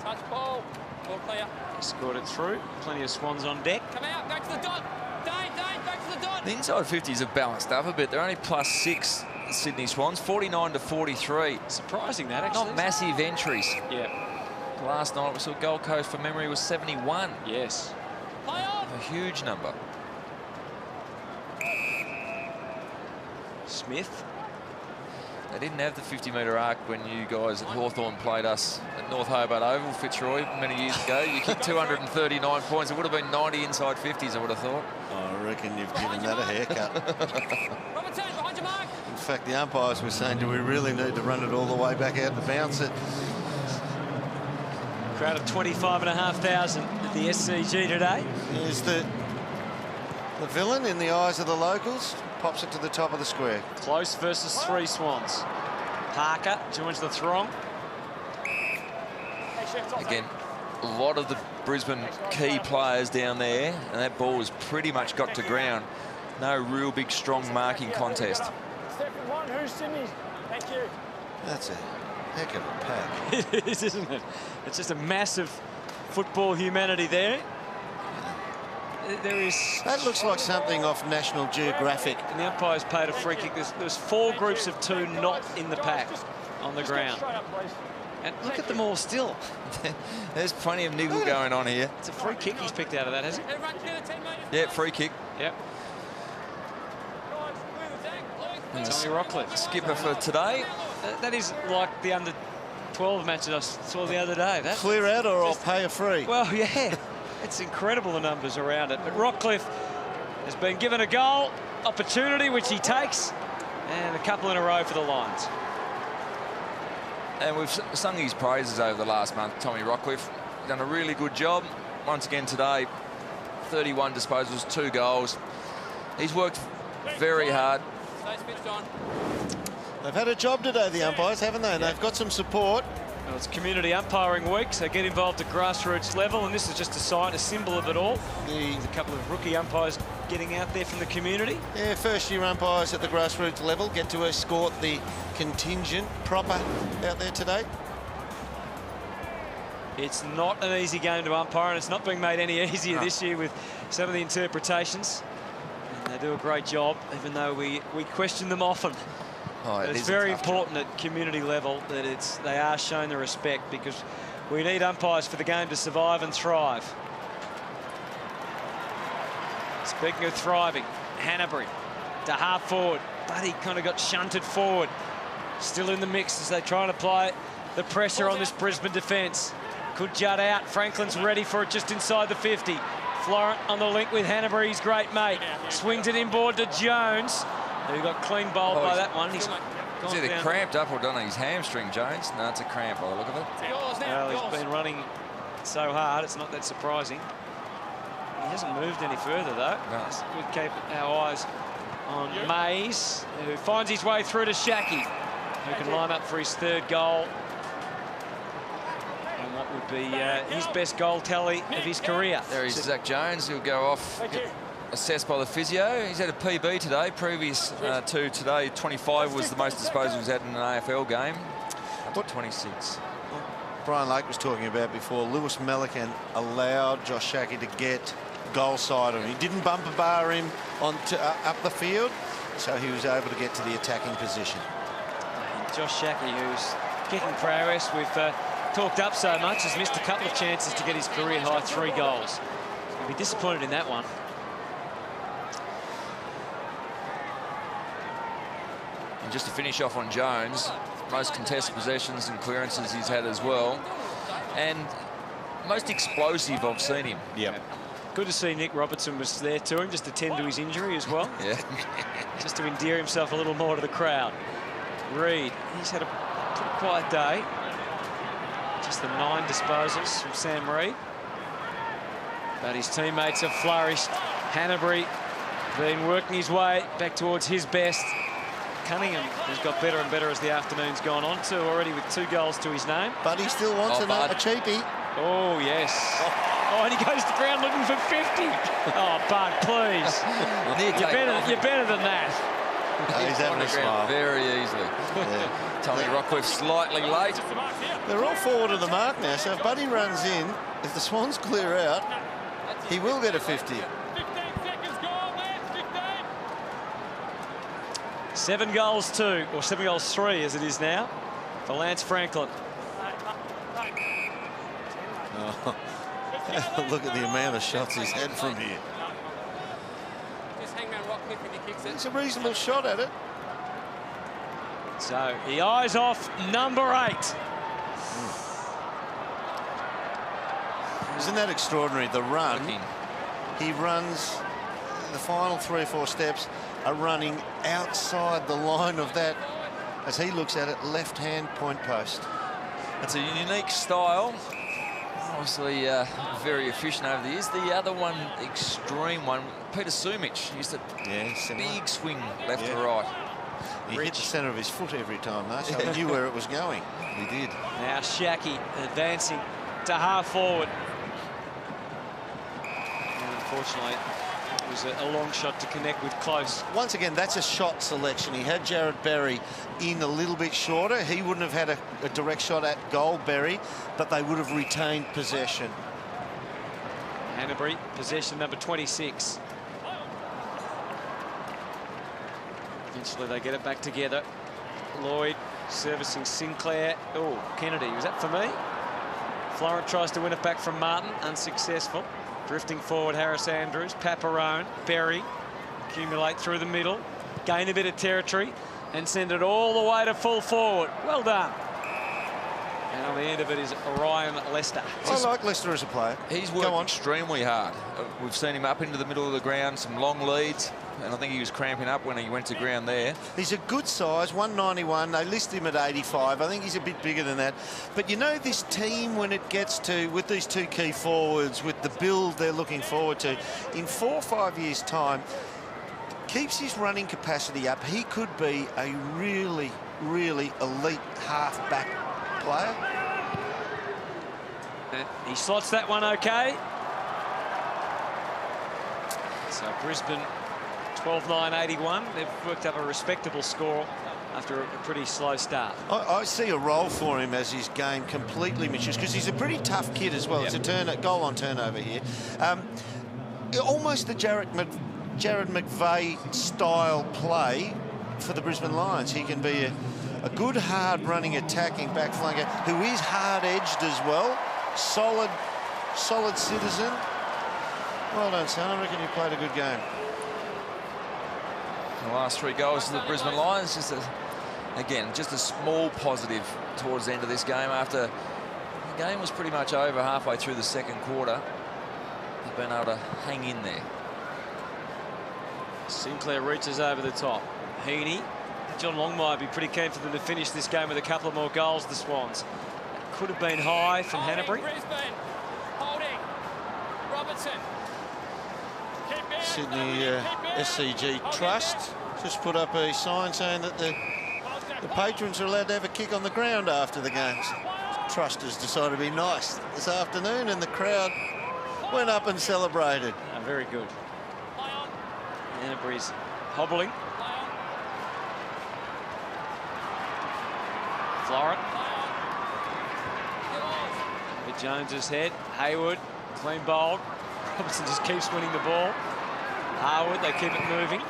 Touch ball. Ball clear. He scored it through. Plenty of Swans on deck. Come out. Back to the dot. Dane, back to the dot. The inside 50s have balanced up a bit. They're only +6, the Sydney Swans, 49 to 43. Surprising that, actually. Not massive entries. Yeah. Last night we saw Gold Coast, from memory, was 71. Yes. Play on. A huge number. Smith. They didn't have the 50-metre arc when you guys at Hawthorn played us at North Hobart Oval, Fitzroy, many years ago. You kicked 239 points. It would have been 90 inside 50s, I would have thought. I reckon you've given that a haircut. Robertson, behind your mark. In fact, the umpires were saying, do we really need to run it all the way back out to bounce it? Crowd of 25,500 at the SCG today. Is the villain in the eyes of the locals? Pops it to the top of the square. Close versus 3 Swans. Parker joins the throng. Again, a lot of the Brisbane key players down there, and that ball has pretty much got to ground. No real big, strong marking contest. Step one, who's Sydney's? Thank you. That's a heck of a pack. It is, isn't it? It's just a massive football humanity there. There is... That looks like something off National Geographic. And the umpires paid a free kick. There's 4 groups of 2 not in the pack on the ground. And look at them all still. There's plenty of niggle going on here. It's a free kick he's picked out of that, hasn't he? Yeah, free kick. Yep. Tommy Rockcliffe. Skipper for today. That is like the under-12 match that I saw the other day. That, Clear out or I'll pay a free. well, yeah. It's incredible, the numbers around it. But Rockcliffe has been given a goal opportunity, which he takes, and a couple in a row for the Lions. And we've sung his praises over the last month, Tommy Rockcliffe. Done a really good job. Once again today, 31 disposals, 2 goals. He's worked very hard. They've had a job today, the umpires, haven't they? And they've got some support. Well, it's community umpiring week, so get involved at grassroots level, and this is just a sign, a symbol of it all. There's a couple of rookie umpires getting out there from the community. Yeah, first-year umpires at the grassroots level get to escort the contingent proper out there today. It's not an easy game to umpire, and it's not being made any easier this year with some of the interpretations. And they do a great job, even though we question them often. Oh, But it's very important at community level that they are shown the respect, because we need umpires for the game to survive and thrive. Speaking of thriving, Hanbury to half forward, but he kind of got shunted forward. Still in the mix as they try to apply the pressure on this Brisbane defence. Could jut out. Franklin's ready for it just inside the 50. Florent on the link with Hanbury's great mate. Swings it inboard to Jones, who got clean bowled by that one. He's Is either cramped up or done his hamstring, Jones? No, it's a cramp by the look of it. Well, he's been running so hard, it's not that surprising. He hasn't moved any further, though. No. We keep our eyes on Mays, who finds his way through to Shaki, who can line up for his 3rd goal. And what would be his best goal tally of his career. There is Zach Jones, who'll go off, assessed by the physio. He's had a PB today. Previous to today, 25 was the most disposals had in an AFL game. Up to 26. Brian Lake was talking about before, Lewis Melican allowed Josh Shaki to get goal side of him. He didn't bumper bar him up the field, so he was able to get to the attacking position. And Josh Shaki, who's kicking prowess, we've talked up so much, has missed a couple of chances to get his career high 3 goals. He'll be disappointed in that one. And just to finish off on Jones, most contested possessions and clearances he's had as well. And most explosive I've seen him. Yep. Good to see Nick Robertson was there to him, just to tend to his injury as well. Yeah. Just to endear himself a little more to the crowd. Reid, he's had a pretty quiet day. Just the 9 disposals from Sam Reid. But his teammates have flourished. Hanbury been working his way back towards his best. Cunningham has got better and better as the afternoon's gone on, too, already with 2 goals to his name. But he still wants a cheapie. Oh, yes. Oh, and he goes to ground looking for 50. Oh, Bud, please. You're better than that. He's having a smile. Very easily. Yeah. Tommy Rockcliffe slightly late. They're all forward of the mark now, so if Buddy runs in, if the Swans clear out, he will get a 50. 7 goals 2, or 7 goals 3 as it is now, for Lance Franklin. Oh. Look at the amount of shots he's had from here. Just hang around Rockcliffe when he kicks it. It's a reasonable shot at it. So he eyes off number 8. Isn't that extraordinary? The run, he runs, the final 3 or 4 steps are running outside the line of that, as he looks at it, left-hand point post. It's a unique style. Obviously, very efficient over the years. The other one, extreme one, Peter Sumich used a big swing left to right. He hit the centre of his foot every time, though, so he knew where it was going. He did. Now Shaki advancing to half forward. And unfortunately, it was a long shot to connect with close. Once again, that's a shot selection. He had Jared Berry in a little bit shorter. He wouldn't have had a direct shot at goal, Berry, but they would have retained possession. Hanbury, possession number 26. Eventually they get it back together. Lloyd servicing Sinclair. Oh, Kennedy, was that for me? Florent tries to win it back from Martin, unsuccessful. Drifting forward, Harris Andrews, Paparone, Berry, accumulate through the middle, gain a bit of territory, and send it all the way to full forward. Well done. And on the end of it is Ryan Lester. I like Lester as a player. He's worked extremely hard. We've seen him up into the middle of the ground, some long leads, and I think he was cramping up when he went to ground there. He's a good size, 191. They list him at 85. I think he's a bit bigger than that. But you know, this team, when it gets to, with these 2 key forwards, with the build they're looking forward to, in 4 or 5 years' time, keeps his running capacity up, he could be a really, really elite half-back player. He slots that one okay. So Brisbane 12-9-81. They've worked up a respectable score after a pretty slow start. I see a role for him as his game completely matures, because he's a pretty tough kid as well. It's a goal on turnover here. Almost the Jared McVeigh style play for the Brisbane Lions. He can be a good, hard-running, attacking back flanker who is hard-edged as well. Solid citizen. Well done, son. I reckon you played a good game. The last 3 goals to the Brisbane Lions, again, just a small positive towards the end of this game. After the game was pretty much over halfway through the second quarter, they've been able to hang in there. Sinclair reaches over the top. Heaney, John Longmire would be pretty keen for them to finish this game with a couple of more goals, the Swans. That could have been high from Hanbury. Brisbane. Holding. Robertson. Sydney SCG Trust just put up a sign saying that the patrons are allowed to have a kick on the ground after the games. Trust has decided to be nice this afternoon, and the crowd went up and celebrated. Very good. Hanbury's hobbling. Florent. With Jones's head. Hayward, clean bowled. Robertson just keeps winning the ball. Harwood, they keep it moving.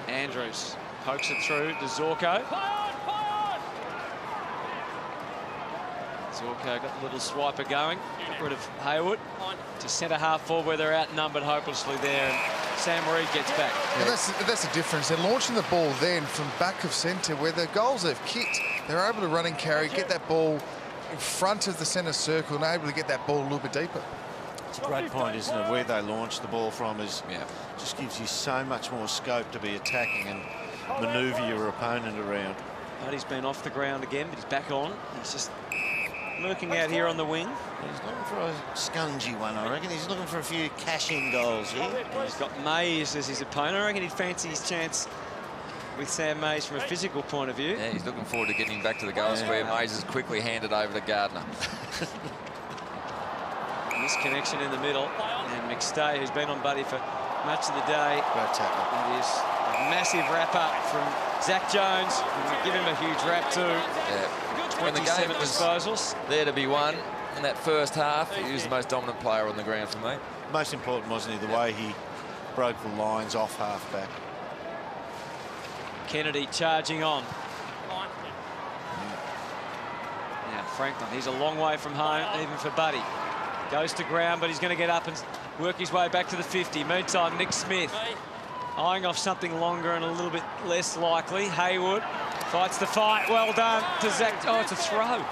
Andrews pokes it through to Zorko. Zorko got the little swiper going. Got rid of Hayward to centre half forward where they're outnumbered hopelessly there. And Sam Reid gets back. And that's the difference. They're launching the ball then from back of centre, where the goals they've kicked, they're able to run and carry, get that ball in front of the centre circle and able to get that ball a little bit deeper. It's a great point, isn't it? Where they launch the ball from just gives you so much more scope to be attacking and manoeuvre your opponent around. Buddy's been off the ground again, but he's back on. He's just lurking out here on the wing. He's looking for a scungy one, I reckon. He's looking for a few cash-in goals here. He's got Mays as his opponent. I reckon he'd fancy his chance with Sam Mays from a physical point of view. Yeah, he's looking forward to getting back to the goal square. Mays is quickly handed over to Gardner. Misconnection in the middle. And McStay, who's been on Buddy for much of the day. Great tackle. It is a massive wrap-up from Zach Jones. And we give him a huge wrap too. Yeah. When the game was disposals. There to be won in that first half, he was the most dominant player on the ground for me. Most important, wasn't he, the way he broke the lines off half-back. Kennedy charging on. Now Franklin, he's a long way from home, even for Buddy. Goes to ground, but he's going to get up and work his way back to the 50. Meantime, Nick Smith eyeing off something longer and a little bit less likely. Haywood fights the fight. Well done to Zach. Oh, it's a throw.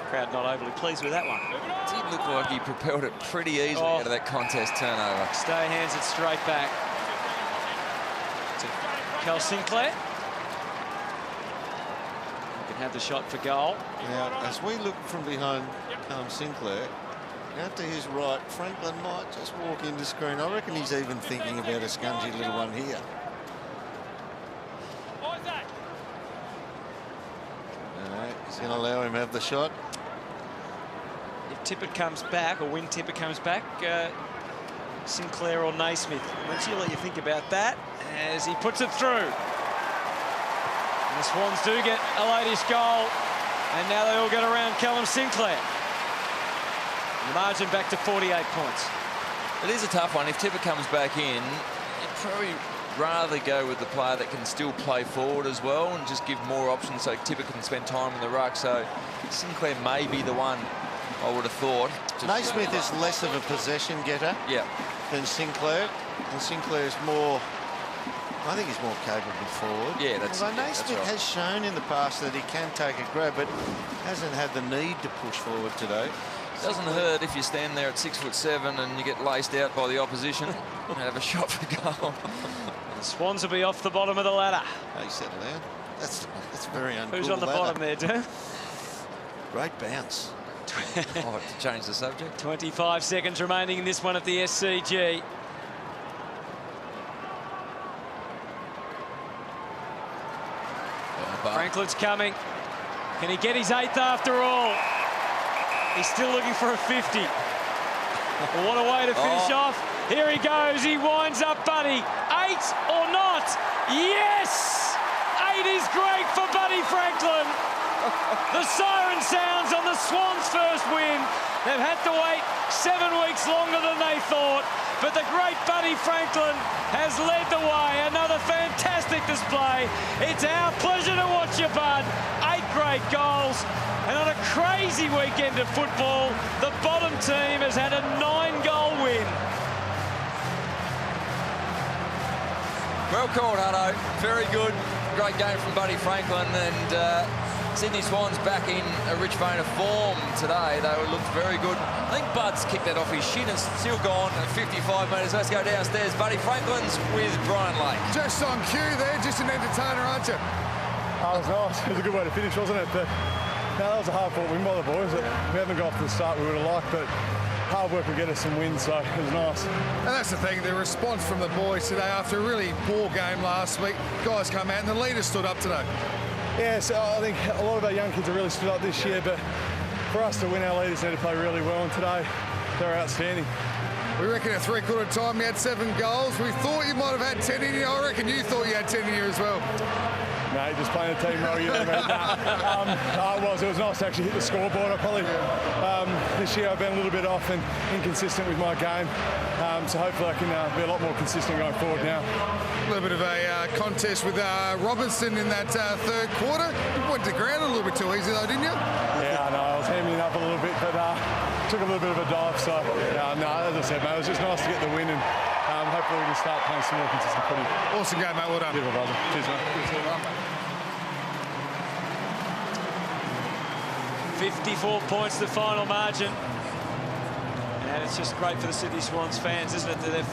Crowd not overly pleased with that one. It did look like he propelled it pretty easily out of that contest turnover. Stay hands it straight back to Cal Sinclair. He can have the shot for goal. Now, as we look from behind Sinclair, out to his right, Franklin might just walk into screen. I reckon he's even thinking about a scungy little one here. He's going to allow him to have the shot. If Tippett comes back, or when Tippett comes back, Sinclair or Naismith. Let's let you think about that as he puts it through. And the Swans do get a latest goal, and now they all get around Callum Sinclair. The margin back to 48 points. It is a tough one. If Tippett comes back in, you'd probably rather go with the player that can still play forward as well and just give more options so Tippett can spend time in the ruck. So Sinclair may be the one, I would have thought. Naismith is less of a possession getter than Sinclair. And Sinclair's more, I think he's more capable forward. Yeah, that's Although Naismith has shown in the past that he can take a grab, but hasn't had the need to push forward today. Doesn't hurt if you stand there at 6'7" and you get laced out by the opposition and have a shot for goal. The Swans will be off the bottom of the ladder. Hey, settle down. That's very uncool. Who's on the bottom there, Dan? Great bounce. To change the subject. 25 seconds remaining in this one at the SCG. Franklin's coming. Can he get his 8th after all? He's still looking for a 50. Well, what a way to finish off. Here he goes. He winds up Buddy. 8 or not? Yes! 8 is great for Buddy Franklin. The siren sounds on the Swans' first win. They've had to wait 7 weeks longer than they thought, but the great Buddy Franklin has led the way. Another fantastic display. It's our pleasure to watch you, Bud. 8 great goals. And on a crazy weekend of football, the bottom team has had a 9-goal win. Well called, Hutto. Very good. Great game from Buddy Franklin. And Sydney Swans back in a rich vein of form today. They looked very good. I think Bud's kicked that off his shin and still gone at 55 metres. Let's go downstairs. Buddy Franklin's with Brian Lake. Just on cue there, just an entertainer, aren't you? Oh, it was nice. It was a good way to finish, wasn't it? But no, that was a hard-fought win by the boys. We haven't got off to the start we would have liked, but hard work will get us some wins, so it was nice. And that's the thing, the response from the boys today after a really poor game last week. Guys come out and the leaders stood up today. Yeah, so I think a lot of our young kids have really stood up this year, but for us to win, our leaders need to play really well, and today they're outstanding. We reckon at three-quarter time you had 7 goals. We thought you might have had 10 in you. I reckon you thought you had 10 in you as well. No, just playing the team role, you know what I mean? It was nice to actually hit the scoreboard. I probably, this year I've been a little bit off and inconsistent with my game. So hopefully I can be a lot more consistent going forward now. A little bit of a contest with Robinson in that third quarter. You went to ground a little bit too easy though, didn't you? Yeah, I know. I was hamming up a little bit, but took a little bit of a dive. So, no, as I said, mate, it was just nice to get the win, and hopefully we can start playing some more consistent footy. Awesome game, mate. Well done. Beautiful, brother. Cheers, mate. Good to see you, mate. 54 points, the final margin. And it's just great for the Sydney Swans fans, isn't it? That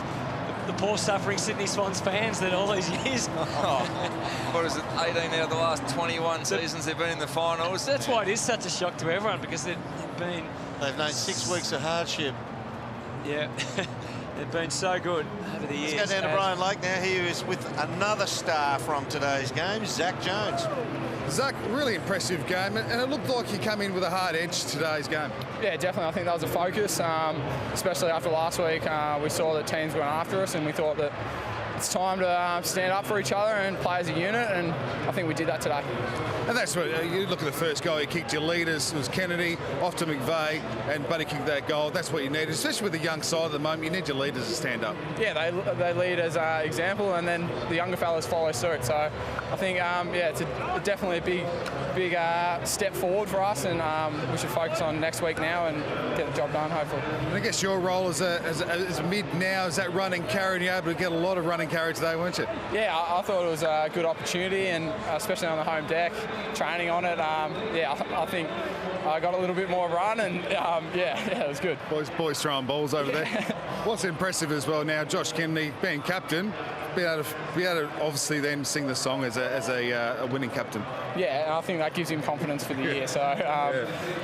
the poor suffering Sydney Swans fans that all these years. What is it, 18 out of the last 21 seasons they've been in the finals. That's why it is such a shock to everyone, because they've been... They've known 6 weeks of hardship. Yeah, they've been so good over the years. Let's go down to Brian Lake now. He is with another star from today's game, Zach Jones. Zach, really impressive game, and it looked like he came in with a hard edge today's game. Yeah, definitely. I think that was a focus, especially after last week. We saw that teams went after us, and we thought that it's time to stand up for each other and play as a unit, and I think we did that today. And that's what you look at the first goal. You kicked your leaders. It was Kennedy off to McVeigh, and Buddy kicked that goal. That's what you need, especially with the young side at the moment. You need your leaders to stand up. Yeah, they lead as an example, and then the younger fellas follow suit. So I think, yeah, it's definitely a big step forward for us, and we should focus on next week now and get the job done, hopefully. And I guess your role as a mid now is that running carry, and you're able to get a lot of running carry today, weren't you? Yeah, I thought it was a good opportunity, and especially on the home deck, training on it. Yeah, I think I got a little bit more run, and yeah, it was good. Boys throwing balls over there. What's impressive as well now, Josh Kennedy being captain, be able to obviously then sing the song as a winning captain. Yeah, and I think that gives him confidence for the year. So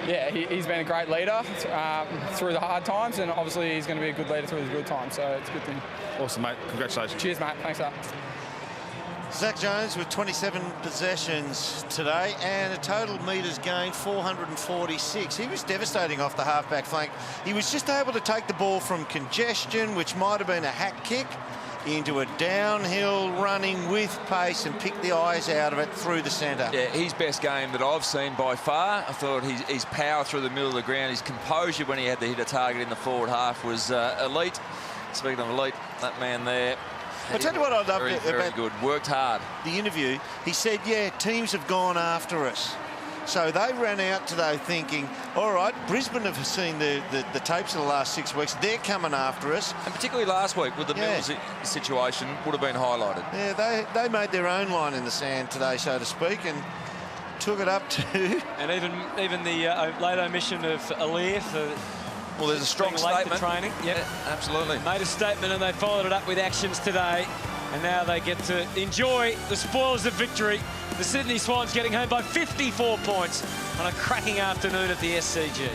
yeah, he's been a great leader through the hard times, and obviously he's going to be a good leader through the good times. So it's a good thing. Awesome, mate. Congratulations. Cheers, mate. Thanks for that. Zach Jones with 27 possessions today and a total metres gained 446. He was devastating off the halfback flank. He was just able to take the ball from congestion, which might have been a hack kick, into a downhill running with pace and pick the eyes out of it through the centre. Yeah, his best game that I've seen by far. I thought his power through the middle of the ground, his composure when he had to hit a target in the forward half was elite. Speaking of elite, that man there. I'll tell you what I loved very about good. Worked hard. The interview. He said, yeah, teams have gone after us. So they ran out today thinking, all right, Brisbane have seen the tapes of the last 6 weeks. They're coming after us. And particularly last week with the Mills situation would have been highlighted. Yeah, they made their own line in the sand today, so to speak, and took it up to... And even the late omission of Alir for... Well, there's a strong statement. Training. Yep. Yeah, absolutely. Made a statement, and they followed it up with actions today. And now they get to enjoy the spoils of victory. The Sydney Swans getting home by 54 points on a cracking afternoon at the SCG.